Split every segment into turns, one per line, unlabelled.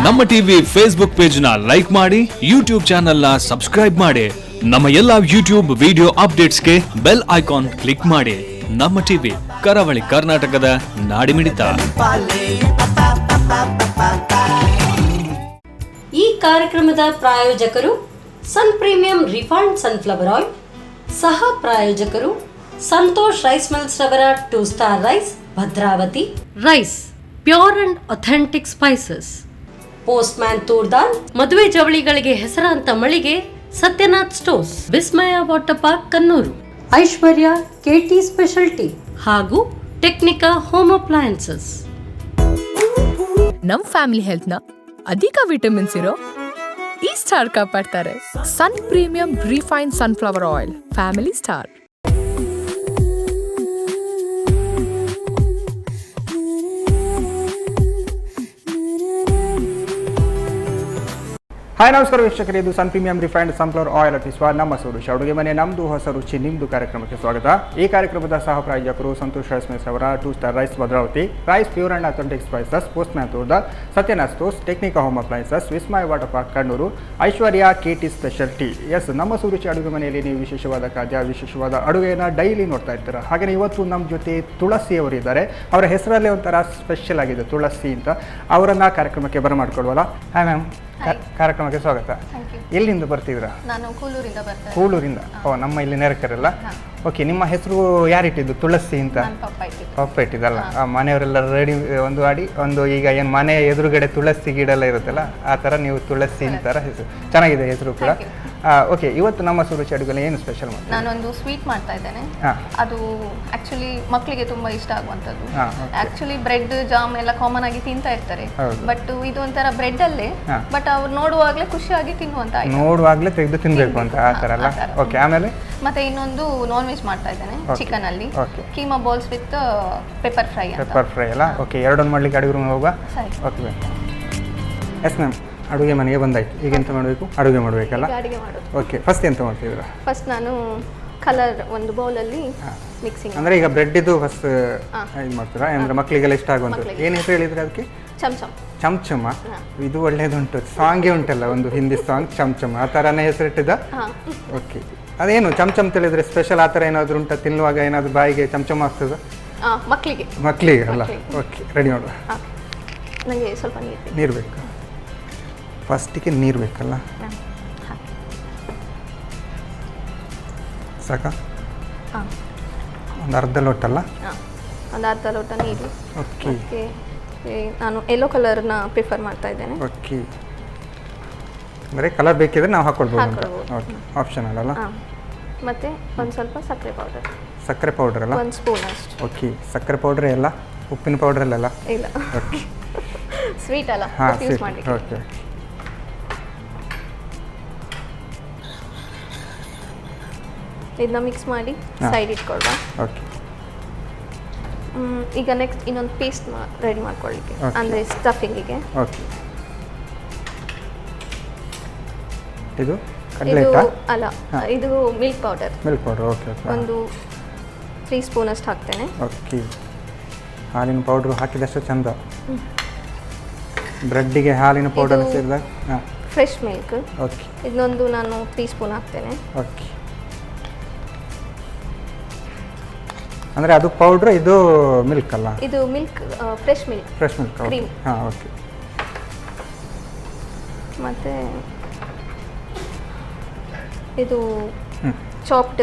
ನಮ್ಮ TV Facebook page ನ like ಮಾಡಿ, ಯೂಟ್ಯೂಬ್ ಚಾನೆಲ್ ನ ಸಬ್ಸ್ಕ್ರೈಬ್ ಮಾಡಿ. ನಮ್ಮ ಎಲ್ಲಾ ಯೂಟ್ಯೂಬ್ ವಿಡಿಯೋ ಅಪ್ಡೇಟ್ಸ್ಗೆ ಬೆಲ್ ಐಕಾನ್ ಕ್ಲಿಕ್ ಮಾಡಿ. ನಮ್ಮ ಟಿವಿ ಕರಾವಳಿ ಕರ್ನಾಟಕದ ನಾಡಿಮಿಡಿತ.
ಈ ಕಾರ್ಯಕ್ರಮದ ಪ್ರಾಯೋಜಕರು Sun premium refined sunflower oil, ಸಹ ಪ್ರಾಯೋಜಕರು ಸಂತೋಷ್ ರೈಸ್ ಮಿಲ್ಸ್ ರವರ 2 star rice, Bhadravati rice, pure and authentic spices, postman ತೂರ್ದಾಲ್, ಮದುವೆ ಜವಳಿಗಳಿಗೆ ಹೆಸರಾಂತ ಮಳಿಗೆ Satyanath stores, Vismaya water park Kannur, Aishwarya KT speciality ಹಾಗೂ ಟೆಕ್ನಿಕಾ ಹೋಮ್ ಅಪ್ಲಯನ್ಸಸ್.
ನಮ್ ಫ್ಯಾಮಿಲಿ ಹೆಲ್ತ್ ನ ಅಧಿಕ ವಿಟಮಿನ್ಸ್ ಇರೋ ಈ ಸ್ಟಾರ್ ಕಾಪಾಡ್ತಾರೆ. Sun premium refined sunflower oil, family star.
Hi ನಮಸ್ಕಾರ ವೀಕ್ಷಕರೇ, ಇದು Sun premium refined sunflower oil ಅತಿಸ್ವ ನಮ್ಮ ಸುರುಚಿ ಅಡುಗೆ ಮನೆ, ನಮ್ಮದು ಹೊಸ ರುಚಿ ನಿಮ್ಮದು ಕಾರ್ಯಕ್ರಮಕ್ಕೆ ಸ್ವಾಗತ. ಈ ಕಾರ್ಯಕ್ರಮದ ಸಹ ಪ್ರಾಯೋಜಕರು ಸಂತೋಷ್ ರೈಸ್ ಮಿಲ್ಸ್ ಅವರ 2 star rice, Bhadravati rice, pure and authentic spices, postman toor dal, Sathyanath stores, Technica home appliances, Vismaya water park Kannur, Aishwarya KT speciality. Yes, ನಮ್ಮ ಸುರುಚಿ ಅಡುಗೆ ಮನೆಯಲ್ಲಿ ನೀವು ವಿಶೇಷವಾದ ಖಾದ್ಯ, ವಿಶೇಷವಾದ ಅಡುಗೆಯನ್ನು ಡೈಲಿ ನೋಡ್ತಾ ಇರ್ತೀರ. ಹಾಗೆಯೇ ಇವತ್ತು ನಮ್ಮ ಜೊತೆ ತುಳಸಿ ಅವರಿದ್ದಾರೆ. ಅವರ ಹೆಸರಲ್ಲೇ ಒಂಥರ ಸ್ಪೆಷಲ್ ಆಗಿದೆ, ತುಳಸಿ ಅಂತ. ಅವರನ್ನು ಕಾರ್ಯಕ್ರಮಕ್ಕೆ ಬರಮಾಡ್ಕೊಳ್ವಲ್ಲ. ಹಾಯ್ ಮ್ಯಾಮ್, ಕಾರ್ಯಕ್ರಮಕ್ಕೆ ಸ್ವಾಗತ. ಎಲ್ಲಿಂದ ಬರ್ತಿದ್ರಾ?
ನಾನು ಕೂಲೂರಿಂದ ಬರ್ತೇನೆ.
ಕೂಲೂರಿಂದ? ಓ, ನಮ್ಮ ಇಲ್ಲಿ ನೆರಕರಲ್ಲ. ಓಕೆ, ನಿಮ್ಮ ಹೆಸರು ಯಾರಿಟ್ಟಿದ್ದು? ತುಳಸಿ ಅಂತ ಪಪ್ಪ ಇಟ್ಟಿದ್ದಲ್ಲ? ಮನೆಯವರೆಲ್ಲ ರೆಡಿ ಒಂದು ಆಡಿ ಒಂದು, ಈಗ ಏನು ಮನೆ ಎದುರುಗಡೆ ತುಳಸಿ ಗಿಡ ಎಲ್ಲ ಇರುತ್ತಲ್ಲ, ಆ ಥರ ನೀವು ತುಳಸಿ ಅಂತಾರ ಹೆಸರು. ಚೆನ್ನಾಗಿದೆ ಹೆಸರು ಕೂಡ. ಓಕೆ, ಇವತ್ತು ನಮ್ಮ ಸುರುಚಿ ಅಡುಗೆಯಲ್ಲಿ ಏನು ಸ್ಪೆಷಲ್ ಮಾಡಿ?
ನಾನೊಂದು ಸ್ವೀಟ್ ಮಾಡ್ತಾ ಇದ್ದೇನೆ. ಅದು ಆಕ್ಚುಲಿ ಮಕ್ಕಳಿಗೆ ತುಂಬಾ ಇಷ್ಟ ಆಗುವಂಥದ್ದು. ಆಕ್ಚುಲಿ ಬ್ರೆಡ್ ಜಾಮ್ ಎಲ್ಲ ಕಾಮನ್ ಆಗಿ ತಿಂತಾ ಇರ್ತಾರೆ, ಬಟ್ ಇದು ಒಂಥರ ಬ್ರೆಡ್ ಅಲ್ಲೇ, ಬಟ್ ಅವ್ರು ನೋಡುವಾಗಲೇ ಖುಷಿಯಾಗಿ ತಿನ್ನುವಂತ,
ನೋಡುವಾಗಲೇ ತೆಗೆದು ತಿನ್ಬೇಕು ಅಂತ ಆ ಥರ ಅಲ್ಲ? ಓಕೆ, ಆಮೇಲೆ
ಮತ್ತೆ ಇನ್ನೊಂದು ನಾನ್ ವೆಜ್ ಮಾಡ್ತಾ ಇದ್ದೇನೆ, ಚಿಕನ್ ಅಲ್ಲಿ keema balls with pepper fry.
Pepper fry ಅಲ್ಲ? ಓಕೆ, ಎರಡೊಂದು ಮಾಡ್ಲಿಕ್ಕೆ ಅಡುಗೆ ರೂಮ್ ಹೋಗುವ. ಓಕೆ, ಎಸ್ ಮ್ಯಾಮ್, ಅಡುಗೆ ಮನೆಗೆ ಬಂದಾಯ್ತು. ಈಗ ಎಂತ ಮಾಡಬೇಕು? ಅಡುಗೆ ಮಾಡಬೇಕಲ್ಲ? ಓಕೆ, ಫಸ್ಟ್ ಎಂತ ಮಾಡ್ತಿದ್ದೀರಾ?
ಫಸ್ಟ್ ನಾನು ಕಲರ್ ಒಂದು ಬೌಲಲ್ಲಿ ಮಿಕ್ಸಿಂಗ್,
ಅಂದರೆ ಈಗ ಬ್ರೆಡ್ ಇದು ಫಸ್ಟ್ ಇದು ಮಾಡ್ತೀರಾ? ಅಂದರೆ ಮಕ್ಕಳಿಗೆಲ್ಲ ಇಷ್ಟ ಆಗುವಂಥದ್ದು. ಏನು ಹೆಸರು ಹೇಳಿದ್ರೆ ಅದಕ್ಕೆ? ಚಮಚಮ. ಚಮಚಮ, ಇದು ಒಳ್ಳೇದುಂಟು. ಸಾಂಗೇ ಉಂಟಲ್ಲ ಒಂದು ಹಿಂದಿ ಸಾಂಗ್, ಚಮಚಮ, ಆ ಥರನೇ ಹೆಸರಿಟ್ಟಿದ್ದ? ಓಕೆ, ಅದೇನು ಚಮಚಮ್ ತಿಳಿದ್ರೆ ಸ್ಪೆಷಲ್ ಆ ಥರ ಏನಾದರೂ ಉಂಟಾ? ತಿನ್ನುವಾಗ ಏನಾದರೂ ಬಾಯಿಗೆ ಚಮಚಮ ಆಗ್ತದ ಮಕ್ಕಳಿಗೆ ಅಲ್ಲ? ಓಕೆ, ರೆಡಿ ಮಾಡುವ.
ನನಗೆ ಸ್ವಲ್ಪ
ನೀರು ಬೇಕು. ಫಸ್ಟಿಗೆ ನೀರು ಬೇಕಲ್ಲ? ಸಾಕಾ? ಒಂದು ಅರ್ಧ ಲೋಟ ಅಲ್ಲ?
ಒಂದು ಅರ್ಧ ಲೋಟ ನೀರು.
ಓಕೆ,
ನಾನು ಯೆಲ್ಲೋ ಕಲರ್ನ ಪ್ರಿಫರ್ ಮಾಡ್ತಾ ಇದ್ದೇನೆ.
ಓಕೆ, ಅಂದರೆ ಕಲರ್ ಬೇಕಿದ್ರೆ ನಾವು ಹಾಕ್ಕೊಳ್ಬೋದು. ಓಕೆ, ಆಪ್ಷನಲ್ ಅಲ್ಲ?
ಮತ್ತೆ ಒಂದು ಸ್ವಲ್ಪ ಸಕ್ಕರೆ ಪೌಡರ್.
ಸಕ್ಕರೆ ಪೌಡರ್ ಅಲ್ಲ?
1 ಸ್ಪೂನ್ ಅಷ್ಟು.
ಓಕೆ, ಸಕ್ಕರೆ ಪೌಡ್ರೇ ಅಲ್ಲ? ಉಪ್ಪಿನ ಪೌಡರ್ ಅಲ್ಲ?
ಇಲ್ಲ.
ಓಕೆ,
ಸ್ವೀಟ್ ಅಲ್ಲ, ಯೂಸ್ ಮಾಡಿ.
ಓಕೆ,
ಇದನ್ನ ಮಿಕ್ಸ್ ಮಾಡಿ ಸೈಡ್ ಇಟ್ಕೊಳ್ಳುವ.
ಓಕೆ,
ಈಗ ನೆಕ್ಸ್ಟ್ ಇನ್ನೊಂದು ಪೇಸ್ಟ್ ರೆಡಿ ಮಾಡ್ಕೊಳ್ಳಿಕ್ಕೆ, ಅಂದರೆ ಸ್ಟಫಿಂಗಿಗೆ.
ಓಕೆ, ಇದು ಕಡಲೆ ಹಿಟ್ಟ
ಅಲ್ಲ, ಇದು ಮಿಲ್ಕ್ ಪೌಡರ್.
ಓಕೆ,
ಒಂದು 3 ಸ್ಪೂನ್ ಅಷ್ಟು ಹಾಕ್ತೇನೆ.
ಓಕೆ, ಹಾಲಿನ ಪೌಡ್ರು ಹಾಕಿದಷ್ಟು ಚಂದ. ಬ್ರೆಡ್ಡಿಗೆ ಹಾಲಿನ ಪೌಡರ್ ಸೇರಿದಾಗ
ಫ್ರೆಶ್ ಮಿಲ್ಕ್.
ಓಕೆ,
ಇದನ್ನೊಂದು ನಾನು 3 ಸ್ಪೂನ್ ಹಾಕ್ತೇನೆ.
ಓಕೆ, ಅಂದರೆ ಅದು ಪೌಡ್ರ್, ಇದು ಮಿಲ್ಕ್ ಅಲ್ಲ?
ಇದು ಮಿಲ್ಕ್, ಫ್ರೆಶ್ ಮಿಲ್ಕ್. ಕ್ರೀಮ್.
ಹಾಂ, ಓಕೆ.
ಮತ್ತು ಇದು ಚಾಪ್ಡ್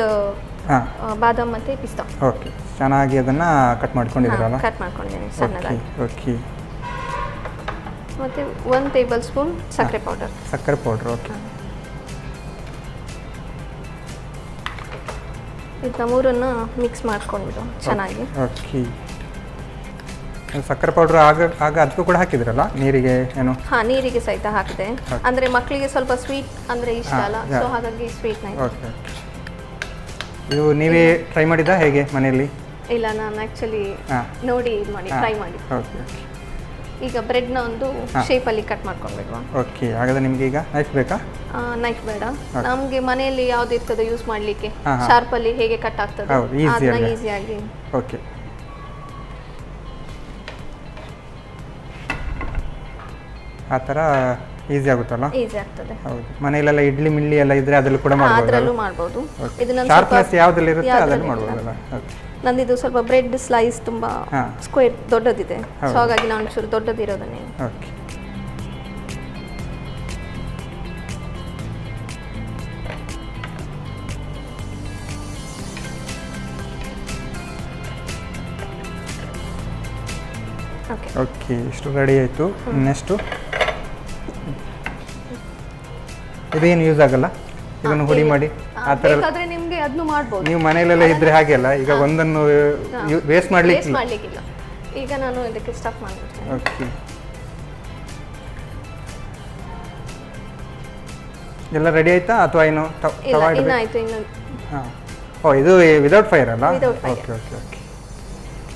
ಬಾದಾಮ್ ಮತ್ತು ಪಿಸ್ತಾ.
ಓಕೆ, ಚೆನ್ನಾಗಿ ಅದನ್ನು ಕಟ್ ಮಾಡ್ಕೊಂಡಿದ್ದೀರಲ್ಲ?
ಕಟ್ ಮಾಡ್ಕೊಂಡಿದ್ದೀನಿ ಸಣ್ಣದಾಗಿ.
ಓಕೆ,
ಮತ್ತು 1 ಟೇಬಲ್ ಸ್ಪೂನ್ ಸಕ್ಕರೆ ಪೌಡರ್. ಓಕೆ, ಇದನ್ನ ಮೂರನ್ನು ಮಿಕ್ಸ್ ಮಾಡ್ಕೊಂಡ್ಬಿಡು ಚೆನ್ನಾಗಿ.
ಓಕೆ, ಸಕ್ಕರೆ ಪೌಡರ್ ಆಗ ಅದಕ್ಕೂ ಕೂಡ ಹಾಕಿದ್ರಲ್ಲ ನೀರಿಗೆ? ಏನು?
ಹಾಂ, ನೀರಿಗೆ ಸಹಿತ ಹಾಕಿದೆ. ಅಂದರೆ ಮಕ್ಕಳಿಗೆ ಸ್ವಲ್ಪ ಸ್ವೀಟ್ ಅಂದರೆ ಇಷ್ಟ ಅಲ್ಲ, ಸೊ ಹಾಗಾಗಿ ಸ್ವೀಟ್ನ.
ಓಕೆ, ಇದು ನೀವೇ ಟ್ರೈ ಮಾಡಿದ್ದಾ ಹೇಗೆ ಮನೆಯಲ್ಲಿ?
ಇಲ್ಲ, ನಾನು ಆ್ಯಕ್ಚುಲಿ ನೋಡಿ ಇದು ಮಾಡಿ ಟ್ರೈ ಮಾಡಿ.
ಓಕೆ,
ಈಗ ಬ್ರೆಡ್ನ ಒಂದು ಶೇಪಲ್ಲಿ ಕಟ್ ಮಾಡ್ಕೊಳ್ಬೇಕು.
ಓಕೆ, ಹಾಗಾದ್ರೆ ನಿಮಗೆ ಈಗ ನೈಫ್ ಬೇಕಾ?
ನೈಫ್ ಬೇಡ, ನಮಗೆ ಮನೆಯಲ್ಲಿ ಯಾವ್ದು ಇರ್ತದೆ ಯೂಸ್ ಮಾಡಲಿಕ್ಕೆ, ಶಾರ್ಪಲ್ಲಿ ಹೇಗೆ ಕಟ್ ಆಗ್ತದೆ ಅದನ್ನ ಈಸಿಯಾಗಿ.
ಓಕೆ, ಆ ಥರ ಈಸಿ ಆಗುತ್ತಲ್ಲ?
ಈಸಿ ಆಗ್ತದೆ.
ಹೌದು. ಮನೆಯಲ್ಲೆಲ್ಲ ಇಡ್ಲಿ ಮಿಡ್ಲಿ ಎಲ್ಲ ಇದ್ರೆ ಅದ್ರಲ್ಲಿ ಕೂಡ
ಅದರಲ್ಲೂ ಮಾಡ್ಬೋದು. ಇದನ್ನ
ಶಾರ್ಪ್ನೆಸ್ ಯಾವುದ್ರಲ್ಲಿ ಇರುತ್ತೆ ಅದರಲ್ಲಿ ಮಾಡ್ಬೋದಲ್ಲ?
ನಂದಿದು ಸ್ವಲ್ಪ ಬ್ರೆಡ್ ಸ್ಲೈಸ್ ತುಂಬಾ ಸ್ಕ್ವೇರ್ ದೊಡ್ಡದಿದೆ, ಸೊ ಹಾಗಾಗಿ ನಾನು ಚೂರು ದೊಡ್ಡದಿರೋದನ್ನೇ.
ಓಕೆ. ಓಕೆ, ಇಷ್ಟು ರೆಡಿ ಆಯಿತು. ನೆಕ್ಸ್ಟು ಇದೇನು ಯೂಸ್ ಆಗಲ್ಲ, ಇದನ್ನು ಹುಡಿ ಮಾಡಿ ಆ ಥರ
ನಿಮಗೆ ಅದನ್ನು ಮಾಡ್ಬೋದು.
ನೀವು ಮನೆಯಲ್ಲೆಲ್ಲ ಇದ್ರೆ ಹಾಗೆ ಅಲ್ಲ, ಈಗ ಒಂದನ್ನು ವೇಸ್ಟ್ ಮಾಡಲಿಕ್ಕಿಲ್ಲ.
ಈಗ ನಾನು ಇದಕ್ಕೆ ಸ್ಟಫ್ ಮಾಡ್ಬಿಡ್ತೇನೆ.
ಓಕೆ, ಎಲ್ಲ ರೆಡಿ ಆಯ್ತಾ ಅಥವಾ ಏನು?
ಆಯ್ತು ಇನ್ನು.
ಹಾಂ, ಓ ಇದು ವಿದೌಟ್ ಫೈರ್ ಅಲ್ಲ?
Okay okay okay.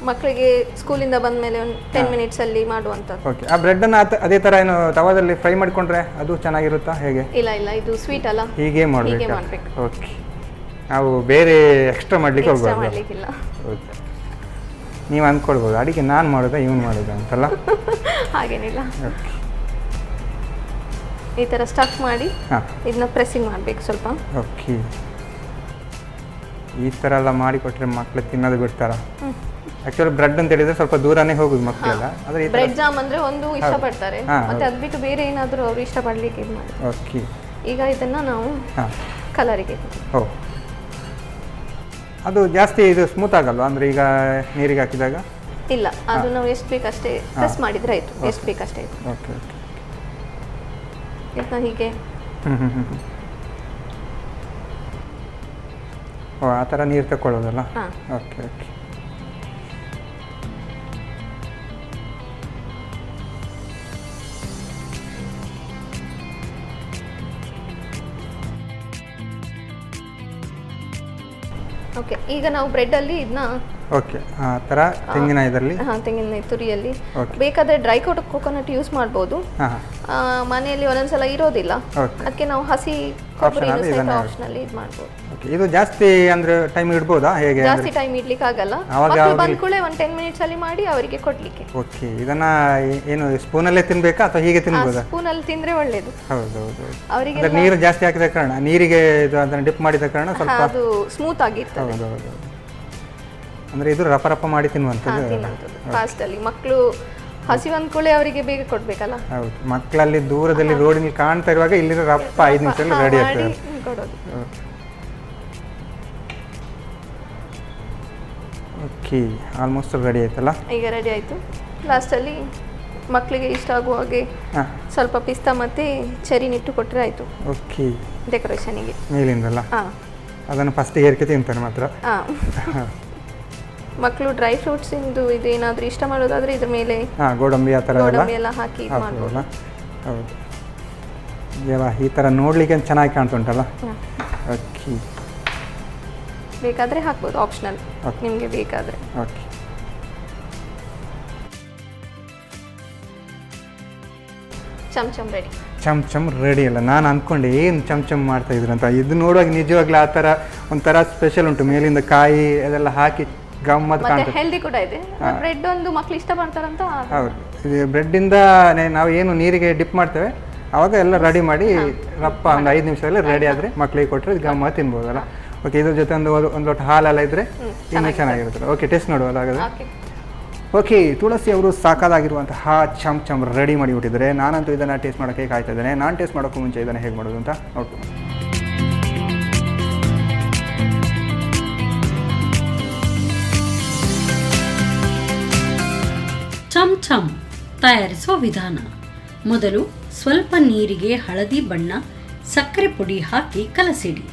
ಮಕ್ಕಳಿಗೆ ಸ್ಕೂಲಿಂದ ಬಂದ ಮೇಲೆ ಒಂದು 10 ಮಿನಿಟ್ಸ್ ಅಲ್ಲಿ ಮಾಡುವಂಥದ್ದು.
ಓಕೆ. ಆ ಬ್ರೆಡ್ ಅನ್ನು ಅದೇ ತರ ಏನು ತವಾದಲ್ಲಿ ಫ್ರೈ ಮಾಡಿಕೊಂಡ್ರೆ ಅದು ಚೆನ್ನಾಗಿರುತ್ತಾ ಹೇಗೆ?
ಇಲ್ಲ ಇಲ್ಲ, ಇದು ಸ್ವೀಟ್ ಅಲ್ಲ,
ಹೀಗೆ ಮಾಡಬೇಕು. ಓಕೆ, ನಾವು ಬೇರೆ ಎಕ್ಸ್ಟ್ರಾ ಮಾಡ್ಲಿಕ್ಕೆ ಹೋಗ್ಬಾರ್ದು. ಓಕೆ, ನೀವು ಅಂದ್ಕೊಳ್ಬೋದು ಅಡಿಗೆ ನಾನು ಮಾಡೋದಾ ಇವನು ಮಾಡೋದಾ ಅಂತಲ್ಲ.
ಹಾಗೇನಿಲ್ಲ. ಓಕೆ, ಈ ಥರ ಸ್ಟಫ್ ಮಾಡಿ ಇದನ್ನ ಪ್ರೆಸ್ಸಿಂಗ್ ಮಾಡಬೇಕು ಸ್ವಲ್ಪ.
ಓಕೆ, ಈ ಥರ ಎಲ್ಲ ಮಾಡಿಕೊಟ್ರೆ ಮಕ್ಕಳು ತಿನ್ನೋದು ಬಿಡ್ತಾರ? ಆಕ್ಚುಲಿ ಬ್ರೆಡ್ ಅಂತ ಹೇಳಿದ್ರೆ ಸ್ವಲ್ಪ ದೂರನೇ ಹೋಗುದು ಮಕ್ಕಳೆಲ್ಲ.
ಆದರೆ ಬ್ರೆಡ್ ಜಾಮ್ ಅಂದ್ರೆ ಒಂದು ಇಷ್ಟಪಡ್ತಾರೆ, ಮತ್ತೆ ಅದು ಬಿಟ್ಟು ಬೇರೆ ಏನಾದರೂ ಅವರು ಇಷ್ಟಪಡಲಿಕ್ಕೆ ಇದು ಮಾಡಿ.
ಓಕೆ,
ಈಗ ಇದನ್ನ ನಾವು ಕಲರಿಗೆ.
ಓ, ಅದು ಜಾಸ್ತಿ ಇದು ಸ್ಮೂತ್ ಆಗಲ್ವಾ ಅಂದ್ರೆ ಈಗ ನೀರಿಗೆ ಹಾಕಿದಾಗ?
ಇಲ್ಲ, ಅದು ನಾವು ಎಷ್ಟು ಬೇಕಷ್ಟೇ ಪ್ರೆಸ್ ಮಾಡಿದ್ರೆ ಆಯ್ತು, ಎಷ್ಟು ಬೇಕಷ್ಟೇ ಆಯ್ತು.
Okay okay.
ಇದನ್ನ ಹೀಗೆ
ಓ, ಆ ಥರ ನೀರು ತಗೊಳ್ಳೋದಲ್ಲ? Okay okay.
ಓಕೆ, ಈಗ ನಾವು ಬ್ರೆಡ್ಡಲ್ಲಿ ಇದನ್ನ
ಓಕೆ ಆ ಥರ ತೆಂಗಿನ ಇದರಲ್ಲಿ
ತೆಂಗಿನ ತುರಿಯಲ್ಲಿ ಬೇಕಾದರೆ ಡ್ರೈ ಕೋಕೋನಟ್ ಯೂಸ್ ಮಾಡ್ಬೋದು. ಮನೆಯಲ್ಲಿ ಒಂದೊಂದ್ಸಲ ಇರೋದಿಲ್ಲ, ಅದಕ್ಕೆ ನಾವು ಹಸಿ ಆಪ್ಷನಲ್ ಇದು ಮಾಡ್ಬೋದು.
ಇದು ಜಾಸ್ತಿ ಅಂದ್ರೆ ಟೈಮ್ ಇಡ್ಬೋದಾ ಹೇಗೆ?
ಜಾಸ್ತಿ ಟೈಮ್ ಇಡ್ಲಿಕ್ಕೆ ಆಗಲ್ಲ, ಬಂದ್ಕೂಳೆ ಒಂದು 10 ಮಿನಿಟ್ಸ್ ಅಲ್ಲಿ ಮಾಡಿ ಅವರಿಗೆ ಕೊಡ್ಲಿಕ್ಕೆ.
ಓಕೆ, ಇದನ್ನ ಏನು ಸ್ಪೂನಲ್ಲೇ ತಿನ್ಬೇಕಾ ಅಥವಾ ಹೀಗೆ ತಿನ್ಬೋದಾ?
ಸ್ಪೂನಲ್ಲಿ ತಿಂದ್ರೆ ಒಳ್ಳೇದು.
ಹೌದೌದು,
ಅವರಿಗೆ
ನೀರು ಜಾಸ್ತಿ ಹಾಕಿದ ಕಾರಣ, ನೀರಿಗೆ ಅದನ್ನ ಡಿಪ್ ಮಾಡಿದ ಕಾರಣ ಸ್ವಲ್ಪ
ಅದು ಸ್ಮೂತ್ ಆಗಿರ್ತದೆ.
ಹೌದೌದು, ಅಂದ್ರೆ ಇದು ರಪ ರಪ ಮಾಡಿ ತಿನ್ನುವಂಥದ್ದು
ಫಾಸ್ಟ್ ಅಲ್ಲಿ. ಮಕ್ಕಳು ಹಸಿ ಅಂದ್ಕೊಳ್ಳಿ ಅವರಿಗೆ ಬೇಗ ಕೊಡ್ಬೇಕಲ್ಲ.
ಹೌದು, ಮಕ್ಕಳಲ್ಲಿ ದೂರದಲ್ಲಿ ರೋಡಿನಲ್ಲಿ ಕಾಣ್ತಾ ಇರುವಾಗ ಇಲ್ಲಿ ರಪ್ಪ 5 ನಿಮಿಷದಲ್ಲಿ ರೆಡಿ ಆಗ್ತದೆ
ಕೊಡೋದು.
ಓಕೆ, ಆಲ್ಮೋಸ್ಟ್ ರೆಡಿ ಆಯ್ತಲ್ಲ?
ಈಗ ರೆಡಿ ಆಯ್ತು. ಲಾಸ್ಟಲ್ಲಿ ಮಕ್ಕಳಿಗೆ ಇಷ್ಟ ಆಗುವ ಹಾಗೆ ಸ್ವಲ್ಪ ಪಿಸ್ತಾ ಮತ್ತೆ ಚೆರಿ ನಿಟ್ಟು ಕೊಟ್ಟರೆ ಆಯ್ತು.
ಓಕೆ,
ಡೆಕೋರೇಷನಿಗೆ
ಮೇಲಿಂದಲ್ಲ? ಅದನ್ನು ಫಸ್ಟ್ ಏರ್ಕೆ ತಿಂತಾರೆ ಮಾತ್ರ.
ಮಕ್ಕಳು ಡ್ರೈ ಫ್ರೂಟ್ಸ್ ಇಂದು ಇದು ಏನಾದರೂ ಇಷ್ಟ ಮಾಡೋದಾದ್ರೆ ಇದ್ರ ಮೇಲೆ
ಗೋಡಂಬಿ ಆ ಥರ
ಎಲ್ಲ ಹಾಕಿ ಮಾಡ್ಬೋದು.
ಹೌದು, ಈ ಥರ ನೋಡ್ಲಿಕ್ಕೆ ಚೆನ್ನಾಗಿ ಕಾಣ್ತುಂಟಲ್ಲ? ಓಕೆ,
ಬೇಕಾದರೆ ಹಾಕ್ಬೋದು, ಆಪ್ಷನಲ್ ನಿಮಗೆ ಬೇಕಾದರೆ.
Okay,
chamcham ready.
Chamcham ready ಅಲ್ಲ? ನಾನು ಅಂದ್ಕೊಂಡೆ ಏನು ಚಮಚಮ್ ಮಾಡ್ತಾ ಇದ್ರು ಅಂತ. ಇದು ನೋಡುವಾಗ ನಿಜವಾಗ್ಲೂ ಆ ಥರ ಒಂಥರ ಸ್ಪೆಷಲ್ ಉಂಟು, ಮೇಲಿಂದ ಕಾಯಿ ಅದೆಲ್ಲ ಹಾಕಿ ಗಮ್ಮತ್ ಕಾಣ್ತದೆ.
ಹೆಲ್ದಿ ಕೂಡ ಇದೆ. ಬ್ರೆಡ್ ಒಂದು ಮಕ್ಕಳು ಇಷ್ಟ ಪಡ್ತಾರಂತ.
ಹೌದು, ಇದು ಬ್ರೆಡ್ಡಿಂದ ನಾವು ಏನು ನೀರಿಗೆ ಡಿಪ್ ಮಾಡ್ತೇವೆ ಆವಾಗ ಎಲ್ಲ ರೆಡಿ ಮಾಡಿ ರಪ್ಪ ಒಂದು 5 ನಿಮಿಷದಲ್ಲಿ ರೆಡಿ ಆದರೆ ಮಕ್ಕಳಿಗೆ ಕೊಟ್ಟರೆ ಗಮ್ಮತ್ ತಿನ್ಬೋದಲ್ಲ? ಓಕೆ, ಇದ್ರ ಜೊತೆ ಒಂದು ಲೋಟ ಹಾಲೆಲ್ಲ ಇದ್ದರೆ ಇನ್ನೂ ಚೆನ್ನಾಗಿರುತ್ತಲ್ಲ? ಓಕೆ, ಟೇಸ್ಟ್ ನೋಡುವಲ್ಲ ಹಾಗಾದರೆ? ಓಕೆ, ತುಳಸಿ ಅವರು ಸಾಕಾಗಿರುವಂತಹ ಚಮಚಮ್ ರೆಡಿ ಮಾಡಿಬಿಟ್ಟಿದ್ದಾರೆ. ನಾನಂತೂ ಇದನ್ನು ಟೇಸ್ಟ್ ಮಾಡೋಕ್ಕೆ ಕಾಯ್ತಾ ಇದ್ದೇನೆ. ನಾನು ಟೇಸ್ಟ್ ಮಾಡೋಕ್ಕೂ ಮುಂಚೆ ಇದನ್ನು ಹೇಗೆ ಮಾಡೋದು ಅಂತ ನೋಡ್ಕೊಂಡು.
ಚಮಚಮ್ ತಯಾರಿಸುವ ವಿಧಾನ. ಮೊದಲು ಸ್ವಲ್ಪ ನೀರಿಗೆ ಹಳದಿ ಬಣ್ಣ, ಸಕ್ಕರೆ ಪುಡಿ ಹಾಕಿ ಕಲಸಿಡಿ.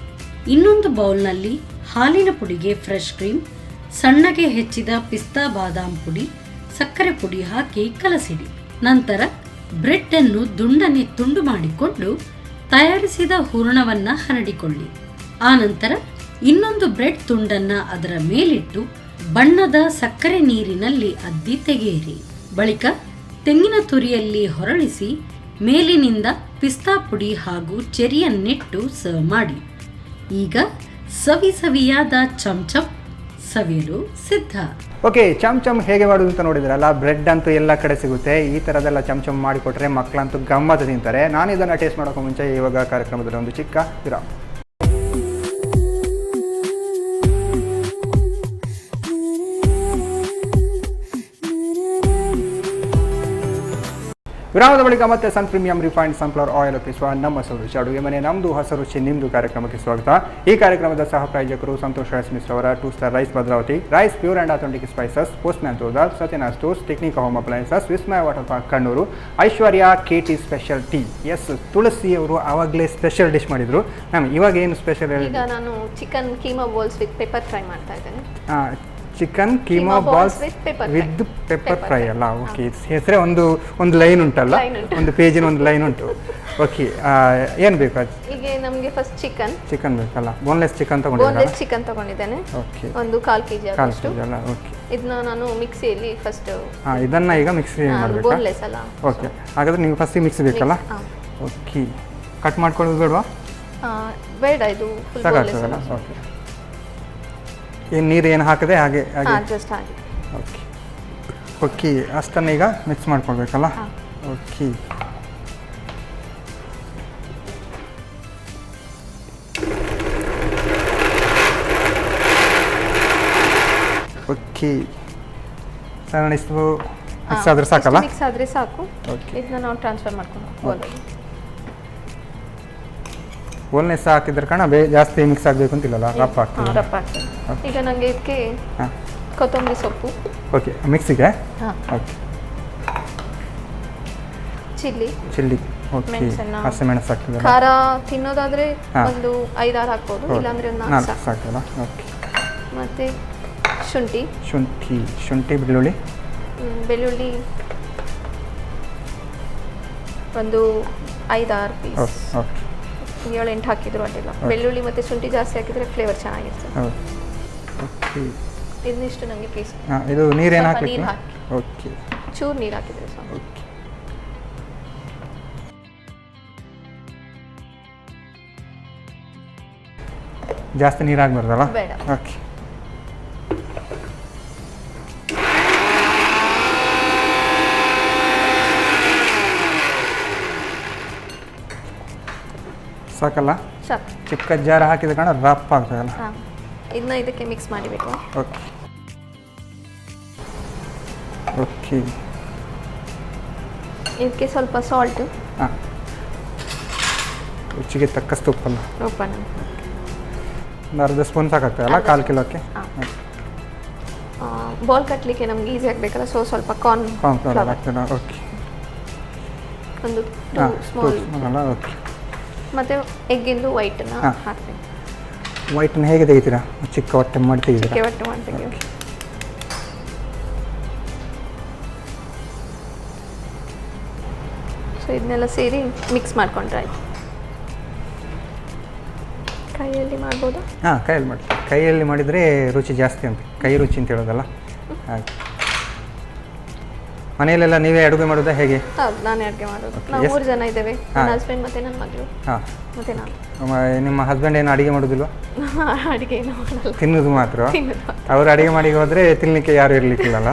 ಇನ್ನೊಂದು ಬೌಲ್ನಲ್ಲಿ ಹಾಲಿನ ಪುಡಿಗೆ ಫ್ರೆಶ್ ಕ್ರೀಮ್, ಸಣ್ಣಗೆ ಹೆಚ್ಚಿದ ಪಿಸ್ತಾ ಬಾದಾಮ್ ಪುಡಿ, ಸಕ್ಕರೆ ಪುಡಿ ಹಾಕಿ ಕಲಸಿಡಿ. ನಂತರ ಬ್ರೆಡ್ ಅನ್ನು ದುಂಡನೆ ತುಂಡು ಮಾಡಿಕೊಂಡು ತಯಾರಿಸಿದ ಹೂರಣವನ್ನ ಹರಡಿಕೊಳ್ಳಿ. ಆನಂತರ ಇನ್ನೊಂದು ಬ್ರೆಡ್ ತುಂಡನ್ನ ಅದರ ಮೇಲಿಟ್ಟು ಬಣ್ಣದ ಸಕ್ಕರೆ ನೀರಿನಲ್ಲಿ ಅದ್ದಿ ತೆಗೆಯಿರಿ. ಬಳಿಕ ತೆಂಗಿನ ತುರಿಯಲ್ಲಿ ಹೊರಳಿಸಿ ಮೇಲಿನಿಂದ ಪಿಸ್ತಾ ಪುಡಿ ಹಾಗೂ ಚೆರಿಯನ್ನಿಟ್ಟು ಸರ್ವ್ ಮಾಡಿ. ಈಗ ಸವಿಯಾದ ಚಮಚಮ್ ಸವಿಯಲು ಸಿದ್ಧ.
ಓಕೆ, ಚಮ್ ಹೇಗೆ ಮಾಡೋದು ಅಂತ ನೋಡಿದ್ರಲ್ಲ. ಬ್ರೆಡ್ ಅಂತೂ ಎಲ್ಲ ಕಡೆ ಸಿಗುತ್ತೆ. ಈ ಥರದೆಲ್ಲ ಚಮ್ ಮಾಡಿಕೊಟ್ರೆ ಮಕ್ಕಳಂತೂ ಗಮ್ಮತ್ತು ತಿಂತಾರೆ. ನಾನು ಇದನ್ನು ಟೇಸ್ಟ್ ಮಾಡೋಕ್ಕೂ ಮುಂಚೆ ಇವಾಗ ಕಾರ್ಯಕ್ರಮದಲ್ಲಿ ಒಂದು ಚಿಕ್ಕ ವಿರಾಮ. ವಿರಾಮದ ಬಳಿಕ ಮತ್ತೆ ಸನ್ ಪ್ರೀಮಿಯಂ ರಿಫೈನ್ಡ್ ಸನ್ಫ್ಲವರ್ ಆಯಿಲ್ ಒಪ್ಪಿಸುವ ನಮ್ಮ ರುಚಿ ಅಡುಗೆ ಮನೆ ನಮ್ಮದು ಹೊಸ ರುಚಿ ನಿಮ್ಮದು ಕಾರ್ಯಕ್ರಮಕ್ಕೆ ಸ್ವಾಗತ. ಈ ಕಾರ್ಯಕ್ರಮದ ಸಹ ಪ್ರಾಯೋಜಕರು ಸಂತೋಷ್ ರೈಸ್ ಮಿಸ್ ಅವರ 2 star rice Bhadravati, rice pure and authentic spices, postman ತೋದಾಲ್, ಸತ್ಯನಾ stores, Technica home appliances, Vismaya water park Kannur, Aishwarya KT special tea. Yes, Tulasi ಅವರು ಆವಾಗಲೇ ಸ್ಪೆಷಲ್ ಡಿಶ್ ಮಾಡಿದರು. ಮ್ಯಾಮ್, ಇವಾಗ ಏನು ಸ್ಪೆಷಲ್?
ಈಗ ನಾನು chicken keema balls with pepper fry ಮಾಡ್ತಾ ಇದ್ದೇನೆ.
Chicken keema balls with pepper fry ಅಲ್ಲ? ಓಕೆ, ಹೆಸರೇ ಒಂದು ಲೈನ್ ಉಂಟಲ್ಲ, ಒಂದು ಪೇಜಿನ ಒಂದು ಲೈನ್ ಉಂಟು. ಓಕೆ, ಏನು ಬೇಕು?
ಈಗ ನಮಗೆ ಫಸ್ಟ್ ಚಿಕನ್
ಬೇಕಲ್ಲ? ಬೋನ್ಲೆಸ್ ಚಿಕನ್
ತಗೊಂಡಿದ್ದೇನೆ. ಓಕೆ, ಒಂದು 1/4 kg ಅಷ್ಟು.
ಓಕೆ,
ಇದನ್ನ ನಾನು ಮಿಕ್ಸಿಯಲ್ಲಿ ಫಸ್ಟ್
ಇದನ್ನ ಈಗ ಮಿಕ್ಸಿ ಮಾಡಬೇಕು.
ಬೋನ್ಲೆಸ್ ಅಲ್ಲ?
ಓಕೆ, ಹಾಗಾದ್ರೆ ನೀವು ಫಸ್ಟ್ ಮಿಕ್ಸಿ ಬೇಕಲ್ಲ? ಓಕೆ, ಕಟ್ ಮಾಡ್ಕೊಳ್ಳೋದು ಬೇಡವಾ?
ಬೇಡ, ಇದು ಫುಲ್ ಬೋನ್ಲೆಸ್ ಅಲ್ಲ.
ಓಕೆ, ಏನು ನೀರು ಏನು ಹಾಕದೆ ಹಾಗೆ
ಜಸ್ಟ್ ಹಾಗೆ.
ಓಕೆ ಓಕೆ, ಅಷ್ಟನ್ನು ಈಗ ಮಿಕ್ಸ್ ಮಾಡ್ಕೊಳ್ಬೇಕಲ್ಲ? ಓಕೆ, ಓಕೆ, ಸಣ್ಣ ಇಷ್ಟು ಮಿಕ್ಸ್ ಆದರೆ ಸಾಕಲ್ಲ?
ಮಿಕ್ಸ್ ಆದರೆ ಸಾಕು.
ಓಕೆ,
ಇದನ್ನ ನಾವು ಟ್ರಾನ್ಸ್ಫರ್ ಮಾಡ್ಕೊಂಡು ಬೋಲಲ್ಲಿ.
ಬೋಲ್ನೆಸ್ ಹಾಕಿದ್ರೆ ಕಾರಣ ಜಾಸ್ತಿ ಮಿಕ್ಸ್ ಆಗಬೇಕು ಅಂತಿಲ್ಲಲ್ಲ? ರಪ್ಪ ಆಗ್ತದೆ.
ಈಗ ನನಗೆ ಇದಕ್ಕೆ ಕೊತ್ತಂಬರಿ ಸೊಪ್ಪು.
ಓಕೆ, ಮಿಕ್ಸಿಗೆ. Okay, chilli. ಓಕೆ, ಹಸಿಮೆಣಸು ಹಾಕ್ತಿದ್ದಾರೆ.
ಖಾರ ತಿನ್ನೋದಾದ್ರೆ ಒಂದು 5-6 ಹಾಕ್ಬೋದು, ಇಲ್ಲಾಂದ್ರೆ ಒಂದು 4
ಸಾಕಲ್ಲ? ಓಕೆ,
ಮತ್ತೆ ಶುಂಠಿ ಬೆಳ್ಳುಳ್ಳಿ ಒಂದು 5-6 ಪೀಸ್.
ಓಕೆ,
7-8 ಹಾಕಿದ್ರು ಅಡ್ಡಿಲ್ಲ. ಬೆಳ್ಳುಳ್ಳಿ ಮತ್ತು ಶುಂಠಿ ಜಾಸ್ತಿ ಹಾಕಿದರೆ ಫ್ಲೇವರ್ ಚೆನ್ನಾಗಿರ್ತದೆ.
ಓಕೆ,
ಇದನ್ನಿಷ್ಟು ನನಗೆ ಪೀಸ್.
ಇದು ನೀರೇನು ಹಾಕಿ?
ನೀರು ಹಾಕಿ.
ಓಕೆ,
ಚೂರು ನೀರು ಹಾಕಿದರೆ ಸಾಕು.
ಓಕೆ, ಜಾಸ್ತಿ ನೀರು ಹಾಕ್ಬಾರ್ದಲ್ಲ?
ಬೇಡ.
ಓಕೆ, ಸಾಕಲ್ಲ?
ಸಾಕು.
ಚಿಕ್ಕ ಜಾರ ಹಾಕಿದ ಕಾರಣ ರಫ್ ಆಗ್ತದಲ್ಲ?
ಇದನ್ನ ಇದಕ್ಕೆ ಮಿಕ್ಸ್ ಮಾಡಿಬೇಕು.
ಓಕೆ ಓಕೆ,
ಇದಕ್ಕೆ ಸ್ವಲ್ಪ ಸಾಲ್ಟು.
ಹಾಂ, ರುಚಿಗೆ ತಕ್ಕಷ್ಟು ಉಪ್ಪಲ್ಲ?
ಉಪ್ಪನ್ನು
ಒಂದು ಅರ್ಧ ಸ್ಪೂನ್ ಸಾಕಾಗ್ತದಲ್ಲ 1/4 ಕಿಲೋಕ್ಕೆ?
ಬಾಲ್ ಕಟ್ಟಲಿಕ್ಕೆ ನಮ್ಗೆ ಈಸಿ ಆಗಬೇಕಲ್ಲ, ಸೊ ಸ್ವಲ್ಪ ಕಾರ್ನ್ ಫ್ಲವರ್
ಆಗ್ತದೆ. ಓಕೆ,
ಒಂದು 2 ಸ್ಮಾಲ್.
ಓಕೆ,
ಮತ್ತು ಎಗ್ಗಿಂದು ವೈಟನ್ನು ಹಾಕಬೇಕು.
ವೈಟನ್ನು ಹೇಗೆ ತೆಗಿತೀರಾ? ಚಿಕ್ಕ ಹೊಟ್ಟೆ ಮಾಡಿ ತೆಗಿತೀರಾ?
ಚಿಕ್ಕ ಹೊಟ್ಟೆ ಮಾಡಿ ತೆಗಿತೀವಿ. ಸೊ ಇದನ್ನೆಲ್ಲ ಸೇರಿ ಮಿಕ್ಸ್ ಮಾಡ್ಕೊಂಡ್ರೆ ಆಯ್ತು. ಕೈಯಲ್ಲಿ ಮಾಡ್ಬೋದಾ?
ಹಾಂ, ಕೈಯಲ್ಲಿ ಮಾಡಿ. ಕೈಯಲ್ಲಿ ಮಾಡಿದರೆ ರುಚಿ ಜಾಸ್ತಿ ಅಂತ, ಕೈ ರುಚಿ ಅಂತ ಹೇಳೋದಲ್ಲ ಹಾಗೆ. ಮನೆಯಲ್ಲೆಲ್ಲ ನೀವೇ ಅಡುಗೆ ಮಾಡೋದಾ ಹೇಗೆ?
ಹೌದು, ನಾನೇ ಅಡುಗೆ ಮಾಡೋದು. ನಾವು 3 ಜನ ಇದ್ದೇವೆ, ನನ್ನ ಹಸ್ಬೆಂಡ್ ಮತ್ತು ನನ್ನ ಮಗಳು.
ಹಾಂ,
ಮತ್ತು ನಾನು.
ನಿಮ್ಮ ಹಸ್ಬೆಂಡ್ ಏನು ಅಡುಗೆ ಮಾಡೋದಿಲ್ವಾ?
ಅಡುಗೆ ಏನು ಮಾಡಲ್ಲ,
ತಿನ್ನೋದು ಮಾತ್ರ. ಅವರು ಅಡುಗೆ ಮಾಡಿ ಹೋದರೆ ತಿನ್ನಲಿಕ್ಕೆ ಯಾರು ಇರಲಿಕ್ಕಿಲ್ಲಲ್ಲ?